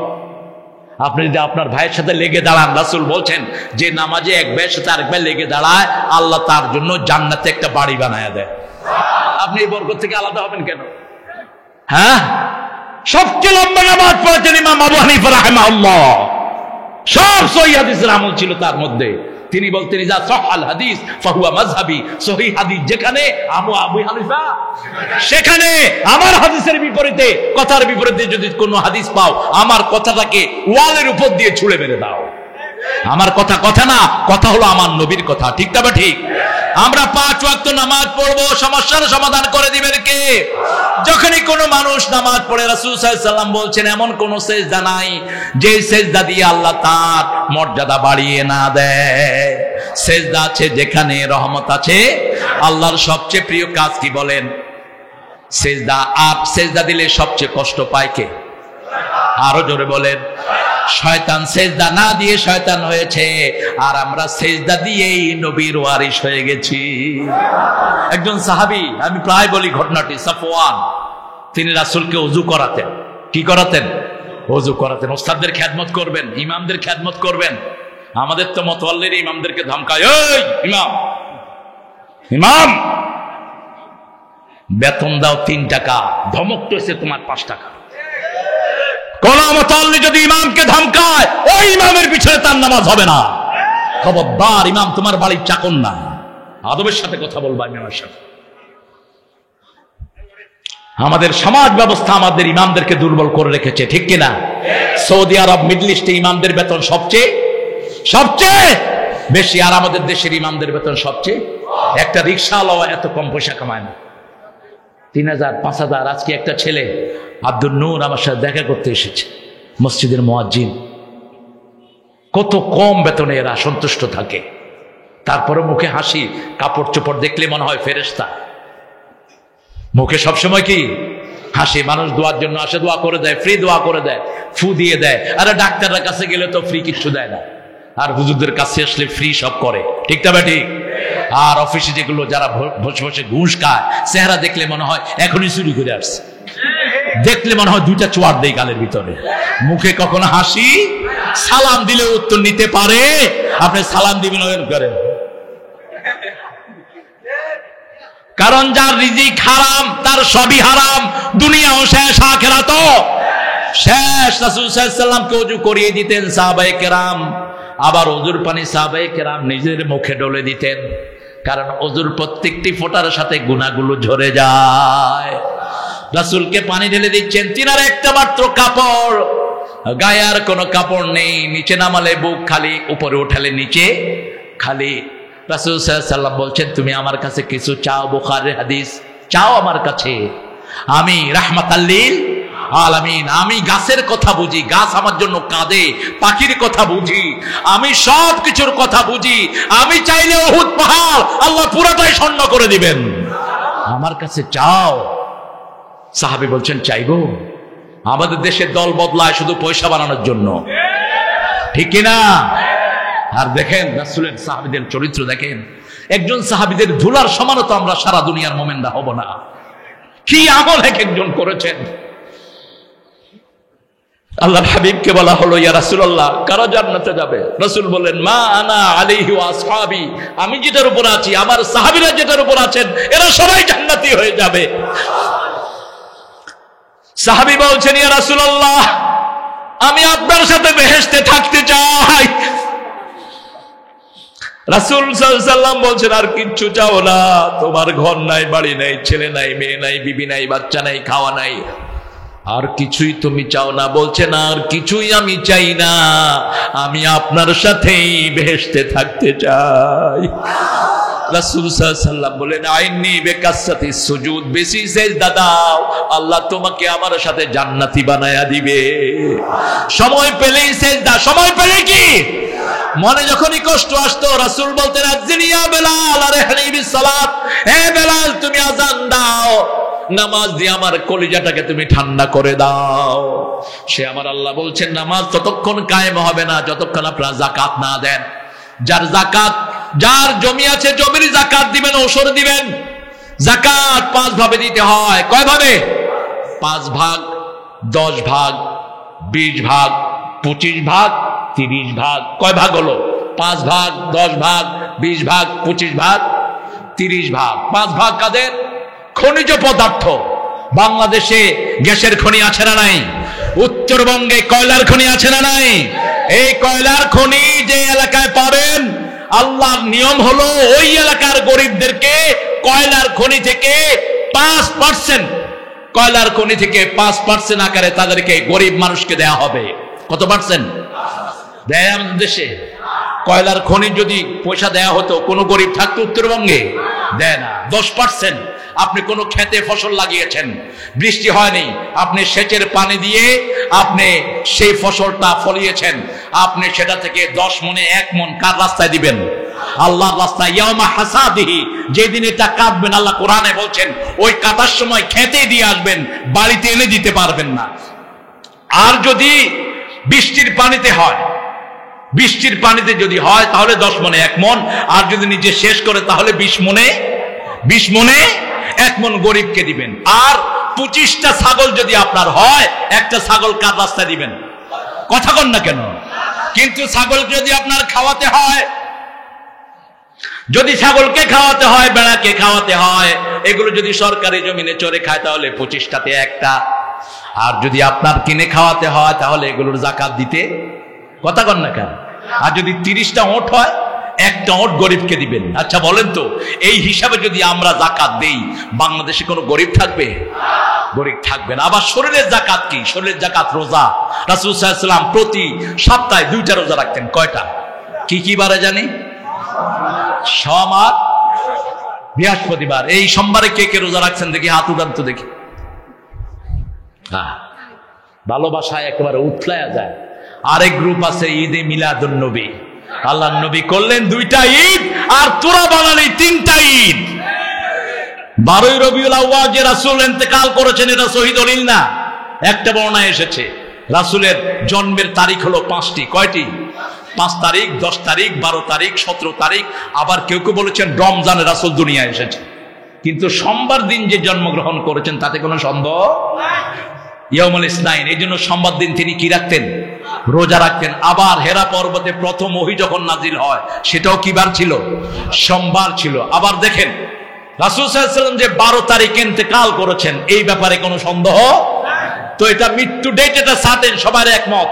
আপনি যদি আপনার ভাইয়ের সাথে লেগে দাঁড়ান, রাসূল বলছেন যে নামাজে এক ভাইয়ের সাথে আরেক ভাই লেগে দাঁড়ায়, আল্লাহ তার জন্য জান্নাতে একটা বাড়ি বানায় দেয়। আপনি এই বরকত থেকে আলাদা হবেন কেন? হ্যাঁ, সবচেয়ে লম্বা নামাজ পড়েছেন ইমাম আবু হানিফা রাহিমাহুল্লাহ। সব সহিহ হাদিসের আমল ছিল তার মধ্যে। তিনি বলতেন, ইজা সাহাল হাদিস ফাহুয়া মাযহাবি, সহিহ হাদিস যেখানে আবু হানিফা, সেখানে আমার হাদিসের বিপরীতে, কথার বিপরীতে যদি কোনো হাদিস পাও, আমার কথাটাকে ওয়ালের উপর দিয়ে ছুঁড়ে মেরে দাও। আমার কথা না, কথা হলো আমার নবীর কথা। ঠিক না? ঠিক। আমরা 5 ওয়াক্ত নামাজ পড়বো, সমস্যার সমাধান করে দিবেন কে? যখনই কোনো মানুষ নামাজ পড়ে, রাসূল সাল্লাল্লাহু আলাইহি ওয়াসাল্লাম বলছেন, এমন কোন সেজদা নাই যে সেজদা দিয়ে আল্লাহ তার মর্যাদা বাড়িয়ে না দেয়। সেজদা আছে যেখানে রহমত আছে। আল্লাহর সবচেয়ে প্রিয় কাজ কি বলেন? সেজদা। আর সেজদা দিলে সবচেয়ে কষ্ট পায় কে? আরো জোরে বলেন। শয়তান সেজদা না দিয়ে শয়তান হয়েছে, আর আমরা সেজদা দিয়েই নবীর ওয়ারিস হয়ে গেছি। একজন সাহাবী, আমি প্রায় বলি ঘটনাটি, সাফওয়ান, তিনি রাসূলকে ওযু করাতেন। কি করাতেন? ওযু করাতেন। ওস্তাদদের খেদমত করবেন, ইমামদের খেদমত করবেন। আমাদের তো মতওয়াল্লির ইমামদেরকে ধমকায়, এই ইমাম বেতন দাও 3 টাকা, ধমক তো এসে তোমার 5 টাকা। কোন মুতাল্লি যদি ইমামকে ধমকায়, ওই ইমামের পিছনে তার নামাজ হবে না। খবরদার, ইমাম তোমার বাড়ির চাকর না। আদবের সাথে কথা বলবা ইমামের সাথে। আমাদের সমাজ ব্যবস্থা আমাদের ইমামদেরকে দুর্বল করে রেখেছে, ঠিক কিনা? সৌদি আরব, মিডল ইস্টে ইমামদের বেতন সবচেয়ে বেশি, আর আমাদের দেশের ইমামদের বেতন সবচেয়ে। একটা রিকশাওয়ালা এত কম পয়সা কামায় না। 3000, 5000। আজকে একটা ছেলে আব্দুল নূর আমার সাথে দেখা করতে এসেছে, মসজিদের মুয়াজ্জিন। কত কম বেতনে এরা সন্তুষ্ট থাকে, তারপরে মুখে হাসি, কাপড় চোপড় দেখলে মনে হয় ফেরেশতা। মুখে সবসময় কি হাসি। মানুষ দোয়ার জন্য আসে, দোয়া করে দেয়, ফ্রি দোয়া করে দেয়, ফু দিয়ে দেয়। আরে ডাক্তাররা কাছে গেলে তো ফ্রি কিচ্ছু দেয় না, আর হুজুরদের কাছে আসলে ফ্রি সব করে। ঠিক না ঠিক? আর অফিসে যেগুলো যারা বসে বসে ঘুষ খায়, চেহারা দেখলে মনে হয় এখনই চুরি করে আসছে, দেখলে মনে হয় 2টা চোয়ার দেয় গালের ভিতরে। মুখে কখনো হাসি, সালাম দিলে উত্তর নিতে পারে। আপনি সালাম দিবেন ওর করে, কারণ যার রিজিক হারাম তার সবই হারাম। দুনিয়াও শেষ, আখিরাতও শেষ। রাসূল সাল্লাল্লাহু আলাইহি ওয়াসাল্লামকে ওযু করিয়ে দিতেন সাহাবায়ে কেরাম, আবার ওযুর পানি সাহাবায়ে কেরাম নিজের মুখে ঢেলে দিতেন, কারণ ওযুর প্রত্যেকটি ফোঁটার সাথে গুনাহগুলো ঝরে যায়। রাসূলকে পানি ঢেলে দিচ্ছেন, তিনার একটা মাত্র কাপড়, গায়ে আর কোনো কাপড় নেই, নিচে নামালে বুক খালি, উপরে উঠালে নিচে খালি। রাসূল সাল্লাল্লাহু আলাইহি ওয়াসাল্লাম বলছেন, তুমি আমার কাছে কিছু চাও? বুখারীর হাদিস, চাও আমার কাছে। আমি রাহমাতাল লিল আলামিন, আমি গাছের কথা বুঝি, গাছ আমার জন্য কাঁদে, পাখির কথা বুঝি, আমি সব কিছুর কথা বুঝি। আমি চাইলে উহুদ পাহাড় আল্লাহ পুরোটাই স্বর্ণ করে দিবেন। আমার কাছে চাও। সাহাবী বলছেন, চাইবো? আমাদের দেশের দল বদলায় শুধু পয়সা বানানোর জন্য, ঠিক কিনা? আর দেখেন রাসূলের সাহাবীদের চরিত্র দেখেন। একজন সাহাবীদের ধুলার সমানতা আমরা সারা দুনিয়ার মোমেনরা হব না। কি আমল এক একজন করেছেন। আল্লাহর হাবিবকে বলা হলো, ইয়া রাসূলুল্লাহ, কারা জান্নাতে যাবে? রাসূল বলেন, মা আনা আলাইহি ওয়া আসহাবি, আমি যেটার উপর আছি, আমার সাহাবীরা যেটার উপর আছেন, এরা সবাই জান্নাতি হয়ে যাবে। সাহাবী বলছেন, ইয়া রাসূলুল্লাহ, আমি আপনার সাথে বেহেশতে থাকতে চাই। রাসূল সাল্লাল্লাহু আলাইহি ওয়াসাল্লাম বলছেন আর কিচ্ছু চাও না, তোমার ঘর নাই, বাড়ি নাই, ছেলে নাই, মেয়ে নাই, বিবি নাই, বাচ্চা নাই, খাওয়া নাই, আর কিছুই তুমি চাও না। বলছেন আর কিছুই আমি চাই না, আমি আপনার সাথেই বেহেশতে থাকতে চাই। রাসূল সাল্লাল্লাহু আলাইহি ওয়াসাল্লাম বলেন আইন্নি বিকাসসাতিস সুজুদ, বেশি সিজদা দাও, আল্লাহ তোমাকে আমার সাথে জান্নাতি বানায়া দিবে। সময় পেলেই সিজদা, সময় পেলে কি মনে যখনই কষ্ট আসতো রাসূল বলতেন আযিনি ইয়া বেলাল আরহিনি বিসসালাত, হে বেলাল তুমি আযান দাও, নামাজ দিয়ে আমার কলিজাটাকে তুমি ঠান্ডা করে দাও। সে আমার আল্লাহ বলছেন নামাজ ততক্ষণ কায়েম হবে না যতক্ষণ আপনারা যাকাত না দেন। যার যাকাত, যার জমি আছে জমির যাকাত দিবেন, ওসর দিবেন। যাকাত 5 ভাবে দিতে হয়। কয় ভাবে? 5 ভাগ, 10 ভাগ, 20 ভাগ, 25 ভাগ, 30 ভাগ। কয় ভাগ হলো? 5 ভাগ, 10 ভাগ, 20 ভাগ, 25 ভাগ, 30 ভাগ। 5 ভাগ কাদের? খনিজ পদার্থ। বাংলাদেশে গ্যাসের খনি আছে না নাই? উত্তরবঙ্গে কয়লার খনি আছে না নাই? এই কয়লার খনি যে এলাকায় পাবেন, আল্লাহর নিয়ম হলো ওই এলাকার গরিবদেরকে কয়লার খনি থেকে 5%, কয়লার খনি থেকে 5% আকারে তাদেরকে গরিব মানুষকে দেয়া হবে। কত পার্সেন্ট দেয় আমাদের দেশে? কয়লার খনি যদি পয়সা দেয়া হতো, কোন গরিব থাকতো উত্তরবঙ্গে? দেয় না। 10%। আপনি কোন খেতে ফসল লাগিয়েছেন, বৃষ্টি হয়নি, আপনি সেচের পানি দিয়ে আপনি সেই ফসলটা ফলিয়েছেন, আপনি সেটা থেকে 10 মণে 1 মণ কার রাস্তায় দিবেন? আল্লাহর রাস্তায়। ইয়াউমা হাসাদিহি, যেদিন এটা কাটবেন, আল্লাহ কোরআনে বলছেন ওই কাটার সময় খেতে দিয়ে আসবেন, বাড়িতে এনে দিতে পারবেন না। আর যদি বৃষ্টির পানিতে হয়, বৃষ্টির পানিতে যদি হয় তাহলে 10 মণে 1 মণ, আর যদি নিজে শেষ করে তাহলে 20 মণে 1 মণ গরিবকে দিবেন। আর 25টা ছাগল যদি আপনার হয়, একটা ছাগল কার রাস্তায় দিবেন? কথা কন না কেন? কিন্তু ছাগল যদি আপনার খাওয়াতে হয়, যদি ছাগলকে খাওয়াতে হয়, বেড়াকে খাওয়াতে হয়, এগুলো যদি সরকারি জমিনে চরে খায় তাহলে 25টাতে একটা। আর যদি আপনার কিনে খাওয়াতে হয় তাহলে এগুলোর যাকাত দিতে, কথা কন না কেন? আর যদি 30টা ওট হয়, 1টা ওট গরিবকে দিবেন। আচ্ছা বলেন তো, এই হিসাবে যদি আমরা যাকাত দেই, বাংলাদেশে কোনো গরিব থাকবে? গরিব থাকবে না। আবার শরীরের যাকাত কি? শরীরের যাকাত রোজা। রাসূল সাল্লাল্লাহু আলাইহি ওয়াসাল্লাম প্রতি সপ্তাহে 2টা রোজা রাখতেন। কয়টা? কি কি বারে জানি? সোম আর বৃহস্পতিবার। এই সোমবারে কে কে রোজা রাখছেন দেখি, হাত উঠান তো দেখি। ভালোবাসায় একেবারে উঠলায়া যায়। আরেক গ্রুপ আছে ঈদে মিলাদুন নবী, আল্লাহর নবী করলেন 2টা ঈদ, আর তোরা বানালি 3টা ঈদ। 12ই রবিউল আউয়াল যে রাসূল ইন্তেকাল করেছেন, এটা সহিহ দলিল না। একটা বর্ণনায় এসেছে রাসূলের জন্মের তারিখ হলো 5টি। কয়টি? 5 তারিখ, 10 তারিখ, 12 তারিখ, 17 তারিখ। আবার কেউ কেউ বলেছেন রমজানে রাসূল দুনিয়ায় এসেছে। কিন্তু সোমবার দিন যে জন্মগ্রহণ করেছেন তাতে কোনো সন্দেহ ইয়াউমুল ইসনাইন। এই জন্য সোমবার দিন তিনি কি রাখতেন? রোজা রাখতেন। আবার হেরা পর্বতে প্রথম ওহী যখন নাজিল হয়, সেটাও কি বার ছিল? সোমবার ছিল। আবার দেখেন রাসূল সাল্লাল্লাহু আলাইহি ওয়াসাল্লাম যে 12 তারিখে ইন্তেকাল করেছেন, এই ব্যাপারে কোনো সন্দেহ? তো এটা মৃত্যু ডেট, এটা সার্টেন, সবার একমত।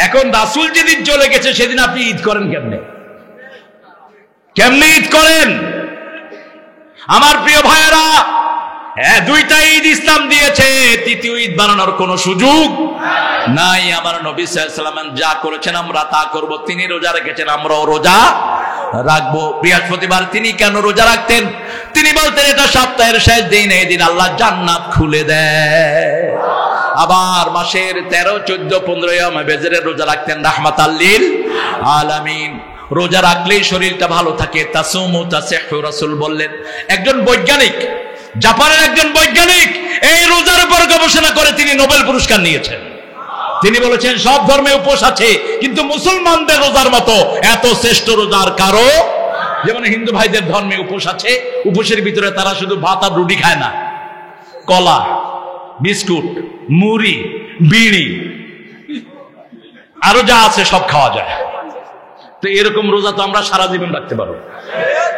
এখন রাসূল যেদিন চলে গেছে সেদিন আপনি ঈদ করেন কেমনে? কেমনে ঈদ করেন? আমার প্রিয় ভাইয়েরা, 2টা ঈদ ইসলাম দিয়েছে, 3য় ঈদ বানানোর কোন সুযোগ নাই। আমার নবী সাল্লাল্লাহু আলাইহি ওয়াসাল্লাম যা করেছেন আমরা তা করব। তিনি রোজা রেখেছেন, আমরাও রোজা রাখবো। বৃহস্পতিবার তিনি কেন রোজা রাখতেন? তিনি বলতেন এটা সপ্তাহের শেষ দিন, এই দিন আল্লাহ জান্নাত খুলে দেয়। আবার মাসের 13, 14, 15 বেজরের রোজা রাখতেন রাহমাতাল লিল আলামিন। রোজা রাখলেই শরীরটা ভালো থাকে। তাসুমু তাসিহু, রাসূল বললেন। একজন বৈজ্ঞানিক, জাপানের একজন বৈজ্ঞানিক এই রোজার উপর গবেষণা করে তিনি নোবেল পুরস্কার নিয়েছেন। তিনি বলেছেন সব ধর্মে উপোস আছে, কিন্তু মুসলমানদের রোজার মতো এত শ্রেষ্ঠ রোজার কারো। যেমন হিন্দু ভাইদের ধর্মে উপোস আছে, উপোসের ভিতরে তারা শুধু ভাত আর রুটি খায় না, কলা, বিস্কুট, মুড়ি, বিড়ি, আরো যা আছে সব খাওয়া যায়। তো এরকম রোজা তো আমরা সারা জীবন রাখতে পারবো।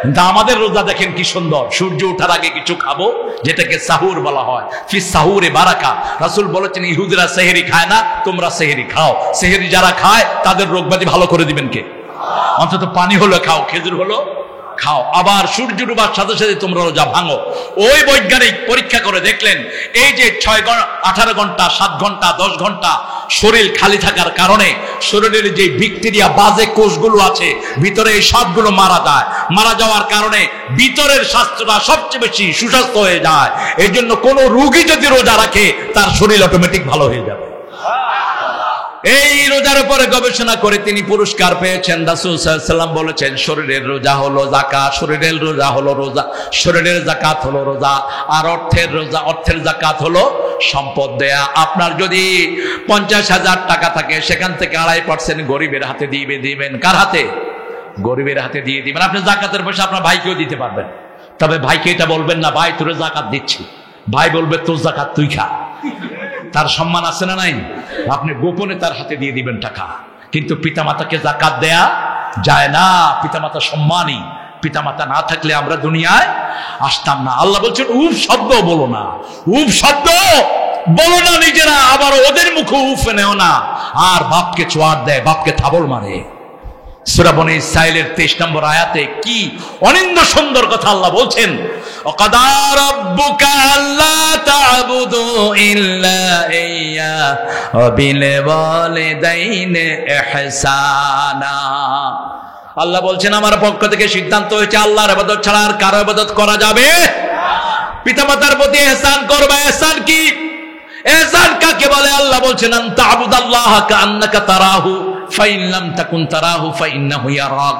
কিন্তু আমাদের রোজা দেখেন কি সুন্দর, সূর্য ওঠার আগে কিছু খাবো, যেটাকে সাহুর বলা হয়। ফিস সাহুরে বারাকা। রাসূল বলেছেন ইহুদিরা সেহরি খায় না, তোমরা সেহরি খাও। সেহরি যারা খায় তাদের রোগব্যাধি ভালো করে দিবেন কে? অন্তত পানি হলো খাও, খেজুর হলো খাও। আবার সূর্য ডুবার সাথে সাথে তোমরা রোজা ভাঙো। ওই বৈজ্ঞানিক পরীক্ষা করে দেখলেন এই যে 18 ঘন্টা, 7 ঘন্টা, 10 ঘন্টা শরীর খালি থাকার কারণে শরীরের যে ব্যাকটেরিয়া, বাজে কোষগুলো আছে ভিতরে, এই সবগুলো মারা যায়। মারা যাওয়ার কারণে ভিতরের স্বাস্থ্যটা সবচেয়ে বেশি সুস্বাস্থ্য হয়ে যায়। এই জন্য কোনো রোগী যদি রোজা রাখে তার শরীর অটোমেটিক ভালো হয়ে যাবে। এই রোজার উপরে গবেষণা করে তিনি পুরস্কার পেয়েছেন। রাসূল সাল্লাল্লাহু আলাইহি ওয়াসাল্লাম বলেছেন, শরীরের রোজা হলো যাকাত, শরীরের রোজা হলো রোজা, শরীরের যাকাত হলো রোজা, আর অর্থের যাকাত হলো সম্পদ দেয়া। আপনার যদি 50,000 টাকা থাকে, সেখান থেকে 2.5% গরিবের হাতে দিবেন। কার হাতে? গরিবের হাতে দিয়ে দিবেন। আপনি যাকাতের পয়সা আপনার ভাইকেও দিতে পারবেন, তবে ভাইকে এটা বলবেন না, ভাই তোরে যাকাত দিচ্ছি। ভাই বলবে তোর যাকাত তুই খা। তার সম্মান আছে না নাই? আপনি গোপনে তার হাতে দিয়ে দিবেন টাকা। কিন্তু পিতামাতাকে যাকাত দেয়া যায় না। পিতামাতা সম্মানী। পিতামাতা না থাকলে আমরা দুনিয়ায় আসতাম না। আল্লাহ বলছেন উফ শব্দ বলো না, উফ শব্দ বলো না নিজেরা, আবার ওদের মুখে উফ নেও না। আর বাপকে চোয়ার দেয়, বাপকে থাবল মারে। সূরা বনী ইসরাঈলের 23 নম্বর আয়াতে কি অনিন্দ সুন্দর কথা আল্লাহ বলছেন, ওয়াকাদা রাব্বুকা আল্লা তা'বুদু ইল্লা ইয়্যা ওয়া বিল ওয়ালিদাইনি ইহসানা। আল্লাহ বলছেন আমার পক্ষ থেকে সিদ্ধান্ত হয়েছে আল্লাহর ইবাদত ছাড়া আর কারো ইবাদত করা যাবে না। পিতামাতার প্রতি ইহসান করবে। ইহসান কি? ইহসান কাকে বলে? আল্লাহ বলছেন আন তা'বুদাল্লাহা কাআন্নাকা তারাহু ফাইন লাম তাকুন তারাহু ফাইন্নাহু ইয়ারাক।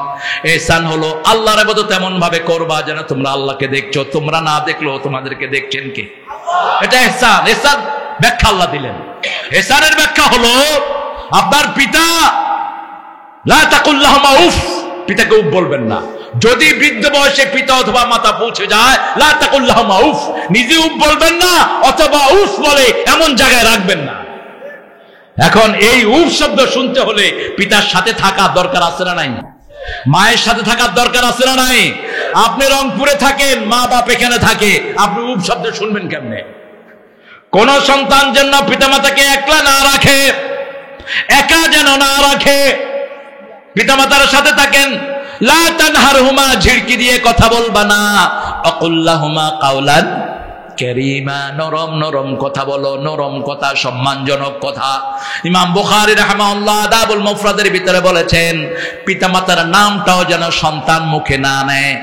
ইহসান হলো আল্লাহর ইবাদত এমন ভাবে করবা যেন তোমরা আল্লাহকে দেখছো, তোমরা না দেখলেও তোমাদেরকে দেখছেন কে? এটা ইহসান। ইহসান ব্যাখ্যা আল্লাহ দিলেন। ইহসানের ব্যাখ্যা হলো আপনার পিতা, লা তাকুল লাহুমা উফ, পিতাকে উফ বলবেন না। যদি বৃদ্ধ বয়সে পিতা অথবা মাতা পৌঁছে যায়, লা তাকুল লাহুমা উফ, নিজে উফ বলবেন না, অথবা উফ বলে এমন জায়গায় রাখবেন না। এখন এই উফ শব্দ শুনতে হলে পিতার সাথে থাকার দরকার আছে না নাই? মায়ের সাথে থাকার দরকার আছে না নাই? আপনি রংপুরে থাকেন, মা বাপ এখানে থাকে, আপনি উফ শব্দ শুনবেন কেমনে? কোন সন্তান যেন পিতামাতাকে একলা না রাখে, একা যেন না রাখে। পিতামাতার সাথে থাকেন। লা তানহারহুমা, ঝিড়কি দিয়ে কথা বলবা না। আকুল্লাহুমা কাওলান কারীমা, নরম নরম কথা বলো, নরম কথা, সম্মানজনক কথা। ইমাম বুখারী রাহিমাহুল্লাহ আদাবুল মুফরাদের ভিতরে বলেছেন, পিতামাতার নামটাও যেন সন্তান মুখে না নেয়।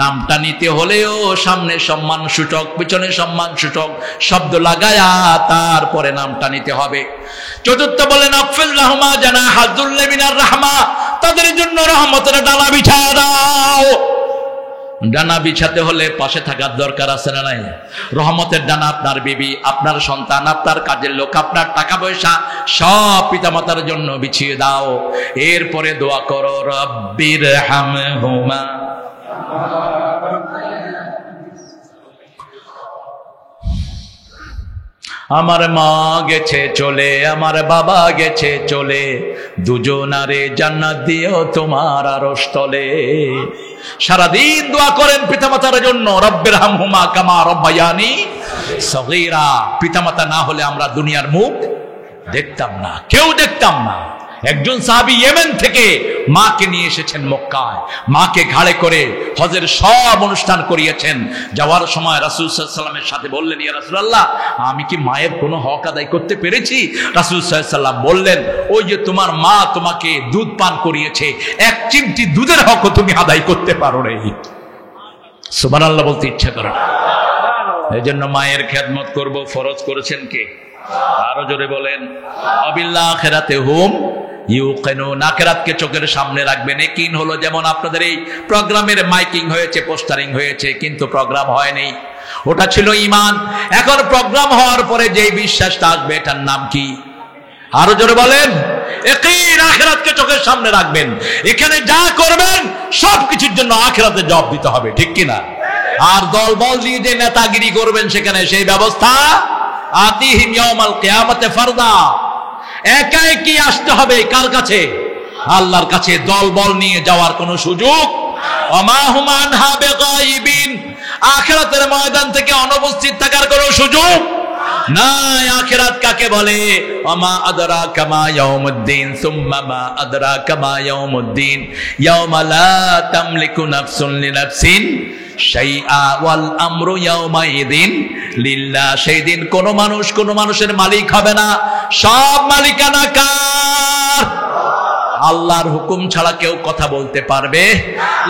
নামটা নিতে হলেও সামনে সম্মান সূচক, পিছনে সম্মান সূচক শব্দ লাগায়া তারপরে নামটা নিতে হবে। চতুর্থ বলেন আফিল রাহমা জানাহা যুল্লি মিনার রাহমা, তাদের জন্য রহমতের ডানা বিছায়া দাও। ডানা বিছাতে হলে পাশে থাকার দরকার আছে না নাই? রহমতের ডানা আপনার বিবি, আপনার সন্তান, আপনার কাজের লোক, আপনার টাকা পয়সা সব পিতামাতার জন্য বিছিয়ে দাও। এরপরে দোয়া করো রব্বির হামহুমা। আমার মা গেছে চলে, আমার বাবা গেছে চলে, দুজনারে জান্নাত দিও তোমার আরশ তলে। সারাদিন দোয়া করেন পিতামাতার জন্য, রব্বির হামহুমা কামা রব্বায়ানি সগীরা। পিতামাতা না হলে আমরা দুনিয়ার মুখ দেখতাম না, কেউ দেখতাম না। একজন সাহাবী ইয়েমেন থেকে মাকে নিয়ে এসেছেন মক্কায়, মাকে ঘাড়ে করে হজের সব অনুষ্ঠান করিয়েছেন। যাওয়ার সময় রাসূল সাল্লাল্লাহু আলাইহি ওয়াসাল্লামের সাথে বললেন, ইয়া রাসূলুল্লাহ, আমি কি মায়ের কোনো হক আদায় করতে পেরেছি? রাসূল সাল্লাল্লাহু আলাইহি ওয়াসাল্লাম বললেন, ওই যে তোমার মা তোমাকে দুধ পান করিয়েছে, এক চিমটি দুধের হকও তুমি আদায় করতে পারো নাই। সুবহানাল্লাহ বলতে ইচ্ছা করে। এই জন্য মায়ের খেদমত করব, ফরজ করেছেন কে? আরো জোরে বলেন, আবিল আখিরাতে হুম ইউকিনুন। আখিরাতকে চোখের সামনে রাখবেন। একিন হলো যেমন আপনাদের এই প্রোগ্রামের মাইকিং হয়েছে, পোস্টারিং হয়েছে, কিন্তু প্রোগ্রাম হয়নি, ওটা ছিল ঈমান। এখন প্রোগ্রাম হওয়ার পরে যেই বিশ্বাসটা আসবে এটার নাম কি? আরো জোরে বলেন, ইয়াকিন। আখিরাতকে চোখের সামনে রাখবেন। এখানে যা করবেন সবকিছুর জন্য আখিরাতে জবাব দিতে হবে, ঠিক কিনা? আর দল বল দিয়ে যে নেতাগিরি করবেন সেখানে সেই ব্যবস্থা আতিহিম ইয়াউমাল কিয়ামাতে ফারদা। একা একই আসতে হবে কার কাছে? আল্লাহর কাছে। দল বল নিয়ে যাওয়ার কোনো সুযোগ, ওমা হুম আনহা বিগাইবিন, আখিরাতের ময়দান থেকে অনুপস্থিত থাকার কোনো সুযোগ নাই। আখিরাত কাকে বলে? ওমা আদরাকা মা ইয়াউমুদ্দিন সুম্মা মা আদরাকা মা ইয়াউমুদ্দিন ইয়াউমা লা তামলিকু নাফসুন লিনাফসিন শাইআ ওয়াল আমরু ইয়াউমাইদিন লিল্লাহ। সেই দিন কোনো মানুষ কোনো মানুষের মালিক হবে না, সব মালিকানা কার? আল্লাহর হুকুম ছাড়া কেউ কথা বলতে পারবে?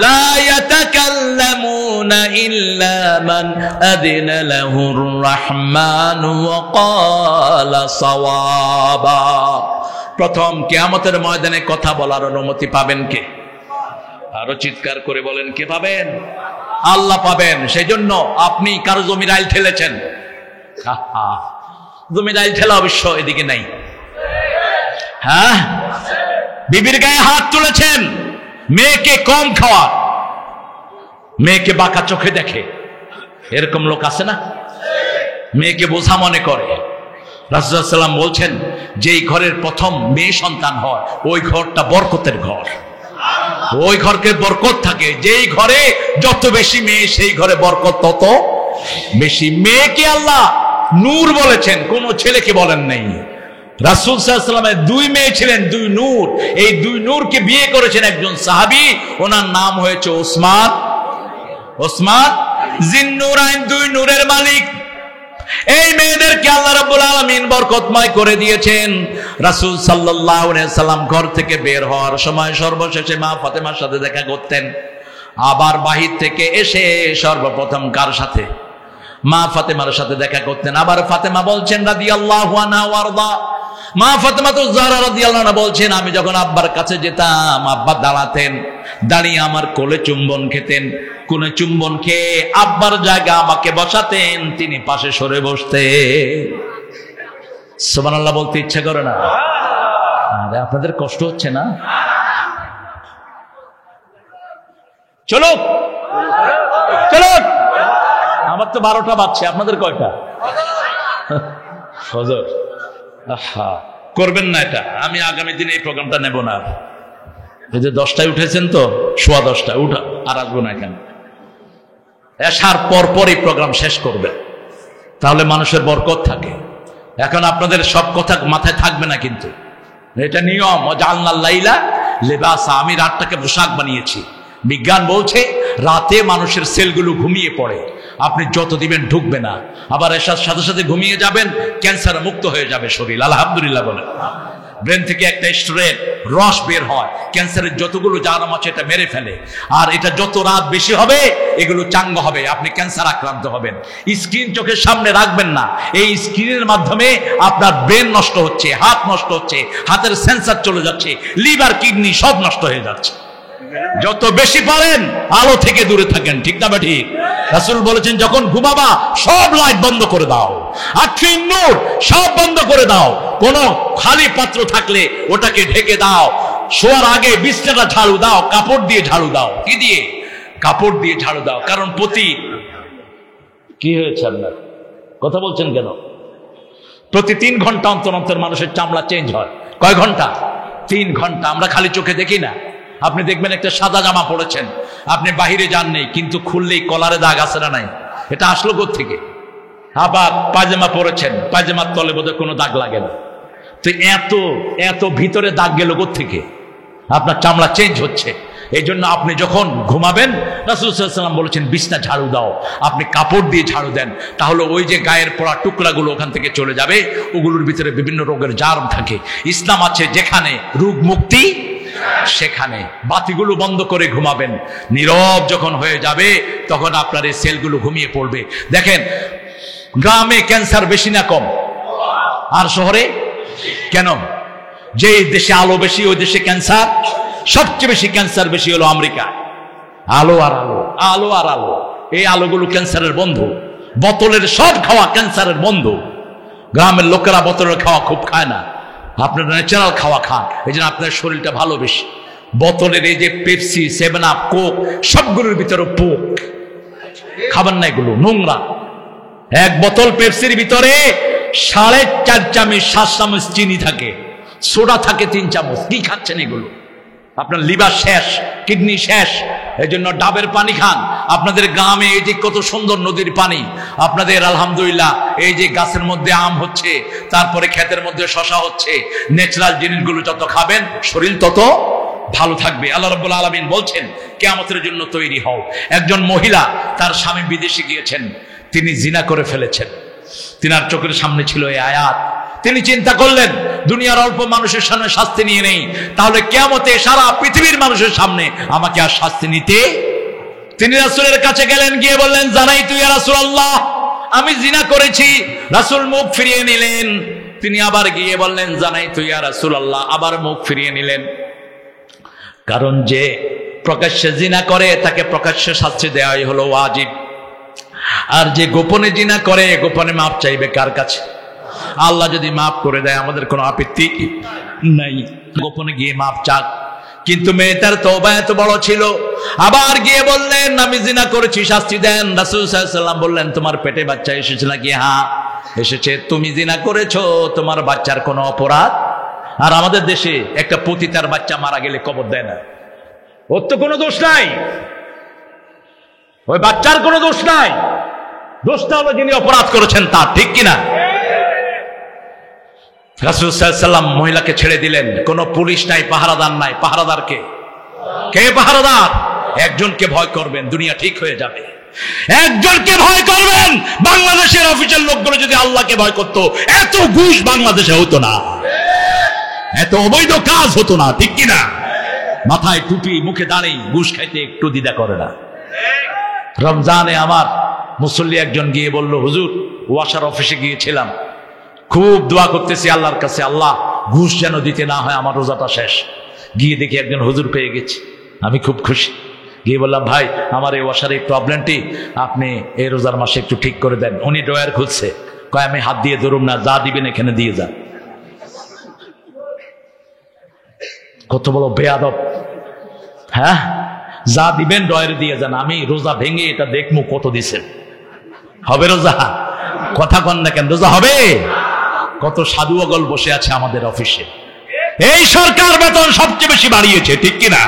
লা ইয়াতাকাল্লামুনা ইল্লা মান আযিনা লাহুর রাহমানু ওয়া ক্বালা সাওয়াবা। প্রথম কিয়ামতের ময়দানে কথা বলার অনুমতি পাবেন কে? আরো চিৎকার করে বলেন, কে পাবেন? আল্লাহ পাবেন। সেজন্য আপনি কারো জমির আইল ঠেলেছেন, জমির আইল ঠেলা অবশ্য এদিকে নাই। হ্যাঁ, বিবির গায়ে হাত তুলেছেন, মেয়েকে কম খাওয়া, মেয়েকে বাঁকা চোখে দেখে, এরকম লোক আছে না? মেয়েকে বোঝা মনে করে। রাসূলুল্লাহ সাল্লাল্লাহু আলাইহি ওয়াসাল্লাম বলছেন, যেই ঘরের প্রথম মেয়ে সন্তান হয় ওই ঘরটা বরকতের ঘর, ওই ঘরকে বরকত থাকে। যেই ঘরে যত বেশি মেয়ে সেই ঘরে বরকত তত বেশি। মেয়েকে আল্লাহ নূর বলেছেন, কোন ছেলেকে বলেন নাই। রাসূল সাল্লাল্লাহু আলাইহি ওয়াসাল্লামের দুই মেয়ে ছিলেন, দুই নূর। এই দুই নূরকে বিয়ে করেছেন একজন সাহাবী, ওনার নাম হয়েছে ওসমান। ওসমান জিন্নুরাইন, দুই নূরের মালিক। এই মেয়েদেরকে আল্লাহ রাব্বুল আলামিন বরকতময় করে দিয়েছেন। রাসূল সাল্লাল্লাহু আলাইহি ওয়াসাল্লাম ঘর থেকে বের হওয়ার সময় সর্বশেষে মা ফাতেমার সাথে দেখা করতেন। আবার বাহির থেকে এসে সর্বপ্রথম কার সাথে? মা ফাতেমার সাথে দেখা করতেন। আবার ফাতেমা বলছেন রাদিয়াল্লাহু আনহা ওয়ারদা, মা ফাতেমা তো যারা রাদিয়াল্লাহু আনহা বলছেন, আমি যখন আব্বার কাছে যেতাম আব্বা দাঁড়াতেন, দাঁড়িয়ে আমার কোলে চুম্বন খেতেন, কোলে চুম্বন খেয়ে আব্বার জায়গা আমাকে বসাতেন, তিনি পাশে সরে বসতেন। সুবহানাল্লাহ বলতে ইচ্ছা করে না? আরে আপনাদের কষ্ট হচ্ছে না? চলো চলো, আমার তো 12টা বাজছে, আপনাদের কয়টা? ফজর। আহা, করবেন না এটা। আমি আগামী দিনে এই প্রোগ্রামটা নেব না। এই যে 10টায় উঠেছেন তো, 10:15 উঠা আর আসবো না এখানে। এসার পর পর এই প্রোগ্রাম শেষ করবেন, তাহলে মানুষের বরকত থাকে। এখন আপনাদের সব কথা মাথায় থাকবে না, কিন্তু এটা নিয়ম। জাআলনাল লাইলা লিবাসা, আমি রাতটাকে পোশাক বানিয়েছি। বিজ্ঞান বলছে রাতে মানুষের সেলগুলো ঘুমিয়ে পড়ে, আপনি যত দিবেন ঢুকবে না। আবার এসার সাথে সাথে ঘুমিয়ে যাবেন, ক্যান্সার মুক্ত হয়ে যাবে শরীর। আলহামদুলিল্লাহ বলেন। ব্রেন থেকে একটা স্টোরের রস বের হয়, ক্যান্সারের যতগুলো জারম আছে এটা মেরে ফেলে। আর এটা যত রাত বেশি হবে এগুলো চাঙ্গা হবে, আপনি ক্যান্সার আক্রান্ত হবেন। স্ক্রিন চোখের সামনে রাখবেন না। এই স্ক্রিনের মাধ্যমে আপনার ব্রেন নষ্ট হচ্ছে, হাত নষ্ট হচ্ছে, হাতের সেন্সার চলে যাচ্ছে, লিভার কিডনি সব নষ্ট হয়ে যাচ্ছে। যত বেশি পারেন আলো থেকে দূরে থাকেন, ঠিক না বা ঠিক? রাসূল বলেছেন, যখন ঘুমাবা সব লাইট বন্ধ করে দাও, আখির নূর সব বন্ধ করে দাও। কোন খালি পাত্র থাকলে ওটাকে ঢেকে দাও। শোয়ার আগে বিছানাটা ঝাড়ু দাও, কাপড় দিয়ে ঝাড়ু দাও। কি দিয়ে? কাপড় দিয়ে ঝাড়ু দাও। কারণ কি হয়েছে আপনার? কথা বলছেন কেন? প্রতি 3 ঘন্টা অন্তর অন্তর মানুষের চামড়া চেঞ্জ হয়। কয় ঘন্টা? 3 ঘন্টা। আমরা খালি চোখে দেখি না। আপনি দেখবেন একটা সাদা জামা পরেছেন, আপনি বাহিরে যান নেই, কিন্তু খুললেই কলারে দাগ আছে না নাই? এটা আসলো কোত্থেকে? আবার পায়জামা পরেছেন, পায়জামার তলে বোধহয় কোনো দাগ লাগে না। তো এত ভিতরে দাগ গেল কোত্থেকে? আপনার চামড়া চেঞ্জ হচ্ছে। এই জন্য আপনি যখন ঘুমাবেন, রাসূল সাল্লাল্লাহু আলাইহি ওয়াসাল্লাম বলেছেন বিছনা ঝাড়ু দাও। আপনি কাপড় দিয়ে ঝাড়ু দেন, তাহলে ওই যে গায়ের পড়া টুকরাগুলো ওখান থেকে চলে যাবে। ওগুলোর ভিতরে বিভিন্ন রোগের জার্ম থাকে। ইসলাম আছে যেখানে রোগ মুক্তি সেখানে। বাতিগুলো বন্ধ করে ঘুমাবেন। নীরব যখন হয়ে যাবে তখন আপনার এই সেলগুলো ঘুমিয়ে পড়বে। দেখেন, গ্রামে ক্যান্সার বেশি না কম? আর শহরে কেন? যে দেশে আলো বেশি ওই দেশে ক্যান্সার সবচেয়ে বেশি। ক্যান্সার বেশি হলো আমেরিকা। আলো আর আলো, আলো আর আলো। এই আলোগুলো ক্যান্সারের বন্ধু। বোতলের সব খাওয়া ক্যান্সারের বন্ধু। গ্রামের লোকেরা বোতলের খাওয়া খুব খায় না, আপনারা ন্যাচারাল খাওয়া খান, এই জন্য আপনার শরীরটা ভালো বেশি। বোতলের এই যে পেপসি, 7 আপ, কোক সবগুলোর ভিতরে পোক। খাবার না, এগুলো নোংরা। এক বোতল পেপসির ভিতরে 4.5 চামচ 7 চামচ চিনি থাকে, সোডা থাকে 3 চামচ। কি খাচ্ছেন এগুলো? আপনার লিভার শেষ, কিডনি শেষ। এই জন্য ডাবের পানি খান, আপনাদের গ্রামে এই যে কত সুন্দর নদীর পানি, আপনাদের আলহামদুলিল্লাহ এই যে গাছের মধ্যে আম হচ্ছে, তারপরে ক্ষেতের মধ্যে শশা হচ্ছে, ন্যাচারাল জিনিসগুলো যত খাবেন শরীর তত ভালো থাকবে। আল্লাহ রাব্বুল আলামিন বলছেন কিয়ামতের জন্য তৈরি হও। একজন মহিলা, তার স্বামী বিদেশে গিয়েছেন, তিনি জিনা করে ফেলেছেন, তিনার চোখের সামনে ছিল এই আয়াত। তিনি চিন্তা করলেন দুনিয়ার অল্প মানুষের সামনে শাস্তি নিয়ে নেই, তাহলে কিয়ামতে সারা পৃথিবীর মানুষের সামনে আমাকে আর শাস্তি নিতে। তিনি রাসূলের কাছে গেলেন, গিয়ে বললেন জানাইতু ইয়া রাসূলুল্লাহ, আমি জিনা করেছি। রাসূল মুখ ফিরিয়ে নিলেন। তিনি আবার গিয়ে বললেন জানাইতু ইয়া রাসূলুল্লাহ, আবার মুখ ফিরিয়ে নিলেন। কারণ যে প্রকাশ্যে জিনা করে তাকে প্রকাশ্যে শাস্তি দেওয়াই হলো ওয়াজিব, আর যে গোপনে জিনা করে গোপনে মাপ চাইবে কার কাছে? আল্লাহ যদি মাফ করে দেয় আমাদের কোনো আপত্তি নাই, গোপনে গিয়ে মাপ চাক। কিন্তু মেয়েটার তওবা এত বড় ছিল, আবার গিয়ে বললেন আমি জিনা করেছি, শাস্তি দেন। রাসূল সাল্লাল্লাহু আলাইহি ওয়াসাল্লাম বললেন তোমার পেটে বাচ্চা এসেছে নাকি? হ্যাঁ এসেছে। তুমি জিনা করেছো, তোমার বাচ্চার কোনো অপরাধ? আর আমাদের দেশে একটা পতিতার বাচ্চা মারা গেলে কবর দেয় না, ওর তো কোনো দোষ নাই, ওই বাচ্চার কোনো দোষ নাই, দোষটা হলো যিনি অপরাধ করেছেন তার, ঠিক কিনা? রাসূল সাল্লাল্লাহু আলাইহি ওয়াসাল্লাম মহিলাকে ছেড়ে দিলেন, কোনো পুলিশ নাই, পাহারাদার নাই। পাহারাদার কে? কে পাহারাদার? একজনকে ভয় করবেন, দুনিয়া ঠিক হয়ে যাবে। একজনকে ভয় করবেন। বাংলাদেশের অফিসের লোকগুলো যদি আল্লাহকে ভয় করতো, এত ঘুষ বাংলাদেশে হতো না, এত অবৈধ কাজ হতো না, ঠিক কিনা? মাথায় টুপি, মুখে দাঁড়ি, ঘুষ খাইতে একটু দ্বিধা করে না। রমজানে আমার মুসল্লি একজন গিয়ে বলল, হুজুর ওয়াসার অফিসে গিয়েছিলাম, খুব দোয়া করতেছি আল্লাহর কাছে, আল্লাহ ঘুষ যেন দিতে না হয়, আমার রোজাটা শেষ। গিয়ে দেখি একজন হুজুর পেয়ে গেছি, আমি খুব খুশি। গিয়ে বললাম ভাই আমার এই ওয়াসার এই প্রবলেমটি আপনি এই রোজার মাসে একটু ঠিক করে দেন। উনি ড্রয়ার খুঁজছে, কয় আমি হাত দিয়ে ধরুম না, যা দিবেন এখানে দিয়ে যান। কত বড় বেয়াদব! হ্যাঁ, যা দিবেন ড্রয়ারে দিয়ে যান, আমি রোজা ভেঙে এটা দেখবো কত দিছেন। হবে রোজা? কথা কন না কেন, রোজা হবে? কত সাধু অগল বসে আছে আমাদের অফিসে। এই সরকার বেতন সবচেয়ে বেশি বাড়িয়েছে, ঠিক কিনা?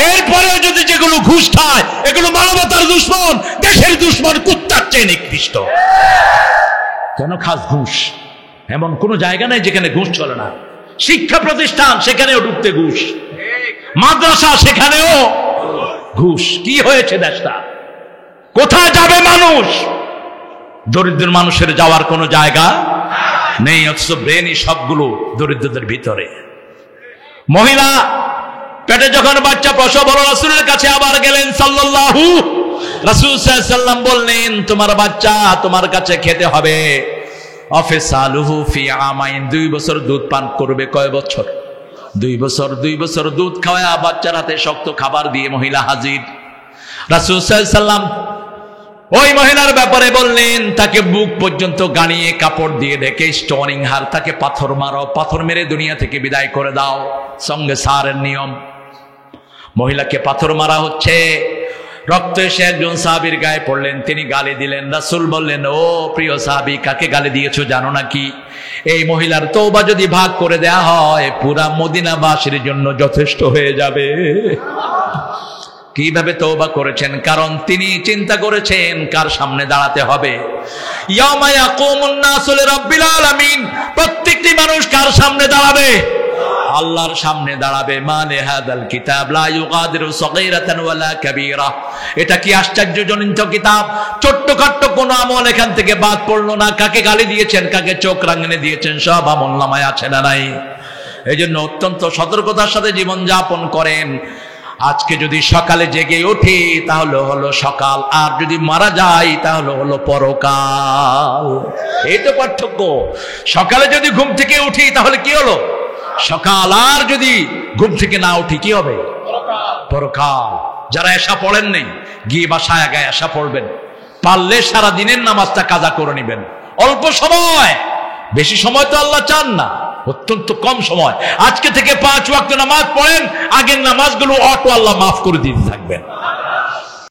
এরপরেও যদি যেগুলো ঘুষ খায় এগুলো মানবতার দুশ্মন, দেশের দুশ্মন, কুত্তার চেয়ে নিকৃষ্ট। কেন খাস ঘুষ? এমন কোন জায়গা নাই যেখানে ঘুষ চলে না। শিক্ষা প্রতিষ্ঠান সেখানেও ঢুকতে ঘুষ, মাদ্রাসা সেখানেও ঘুষ। কি হয়েছে দেশটা? কোথায় যাবে মানুষ? দরিদ্র মানুষের যাওয়ার কোনো জায়গা নেই, অথচ ব্রেনই সবগুলো দরিদ্রদের ভিতরে। মহিলা পেটে যখন বাচ্চা প্রসব হলো, রাসূলের কাছে আবার গেলেন সাল্লাল্লাহু। রাসূল সাল্লাল্লাহু আলাইহি ওয়াসাল্লাম বললেন তোমার বাচ্চা তোমার কাছে খেতে হবে। অফিসালুহু ফি আমাইন, 2 বছর দুধ পান করবে। কয় বছর? 2 বছর। 2 বছর দুধ খাওয়া বাচ্চার হাতে শক্ত খাবার দিয়ে মহিলা হাজির। রাসূল সাল্লাল্লাহু আলাইহি ওয়াসাল্লাম ওই মহিলার ব্যাপারে বললেন তাকে বুক পর্যন্ত গানিয়ে কাপড় দিয়ে ঢেকে স্টোনিং হার, তাকে পাথর মারো, পাথর মেরে দুনিয়া থেকে বিদায় করে দাও, সঙ্গে সারের নিয়ম। মহিলাকে পাথর মারা হচ্ছে, রক্ত এসে একজন সাহাবীর গায়ে পড়লেন, তিনি গালি দিলেন। রাসূল বললেন ও প্রিয় সাহাবী, কাকে গালি দিয়েছো জানো নাকি? এই মহিলার তওবা যদি ভাগ করে দেয়া হয় পুরা মদিনাবাসীর জন্য যথেষ্ট হয়ে যাবে। কিভাবে তওবা করেছেন? কারণ তিনি চিন্তা করেছেন কার সামনে দাঁড়াতে হবে। ইয়াউমা ইয়াকুমুন নাসু লিরাব্বিল আলামিন, প্রত্যেকটি মানুষ কার সামনে দাঁড়াবে? আল্লাহর সামনে দাঁড়াবে। মানে হাদাল কিতাব লা ইউগাদিরু সগীরাতান ওয়ালা কাবীরা, এটা কি আশ্চর্যজনিত কিতাব? ছোট্টখাট্ট কোনো আমল এখান থেকে বাদ পড়লো না। কাকে গালি দিয়েছেন, কাকে চোখ রাঙানি দিয়েছেন, সব আমলনামায় আছে না নাই? এজন্য অত্যন্ত সতর্কতার সাথে জীবন যাপন করেন। আজকে যদি সকালে জেগে উঠি তাহলে হলো সকাল, আর যদি মারা যাই তাহলে হলো পরকাল। এই তো পার্থক্য। সকালে যদি ঘুম থেকে উঠি তাহলে কি হলো? সকাল, আর যদি ঘুম থেকে না উঠি কি হবে? পরকাল। যারা এশা পড়েন নেই গিয়ে বাসায় আগে এশা পড়বেন, পারলে সারা দিনের নামাজটা কাজা করে নেবেন। অল্প সময়, বেশি সময় তো আল্লাহ চান না, অত্যন্ত কম সময়। আজকে থেকে 5 ওয়াক্ত নামাজ পড়েন, আগের নামাজগুলো অটো আল্লাহ মাফ করে দিতে থাকবেন।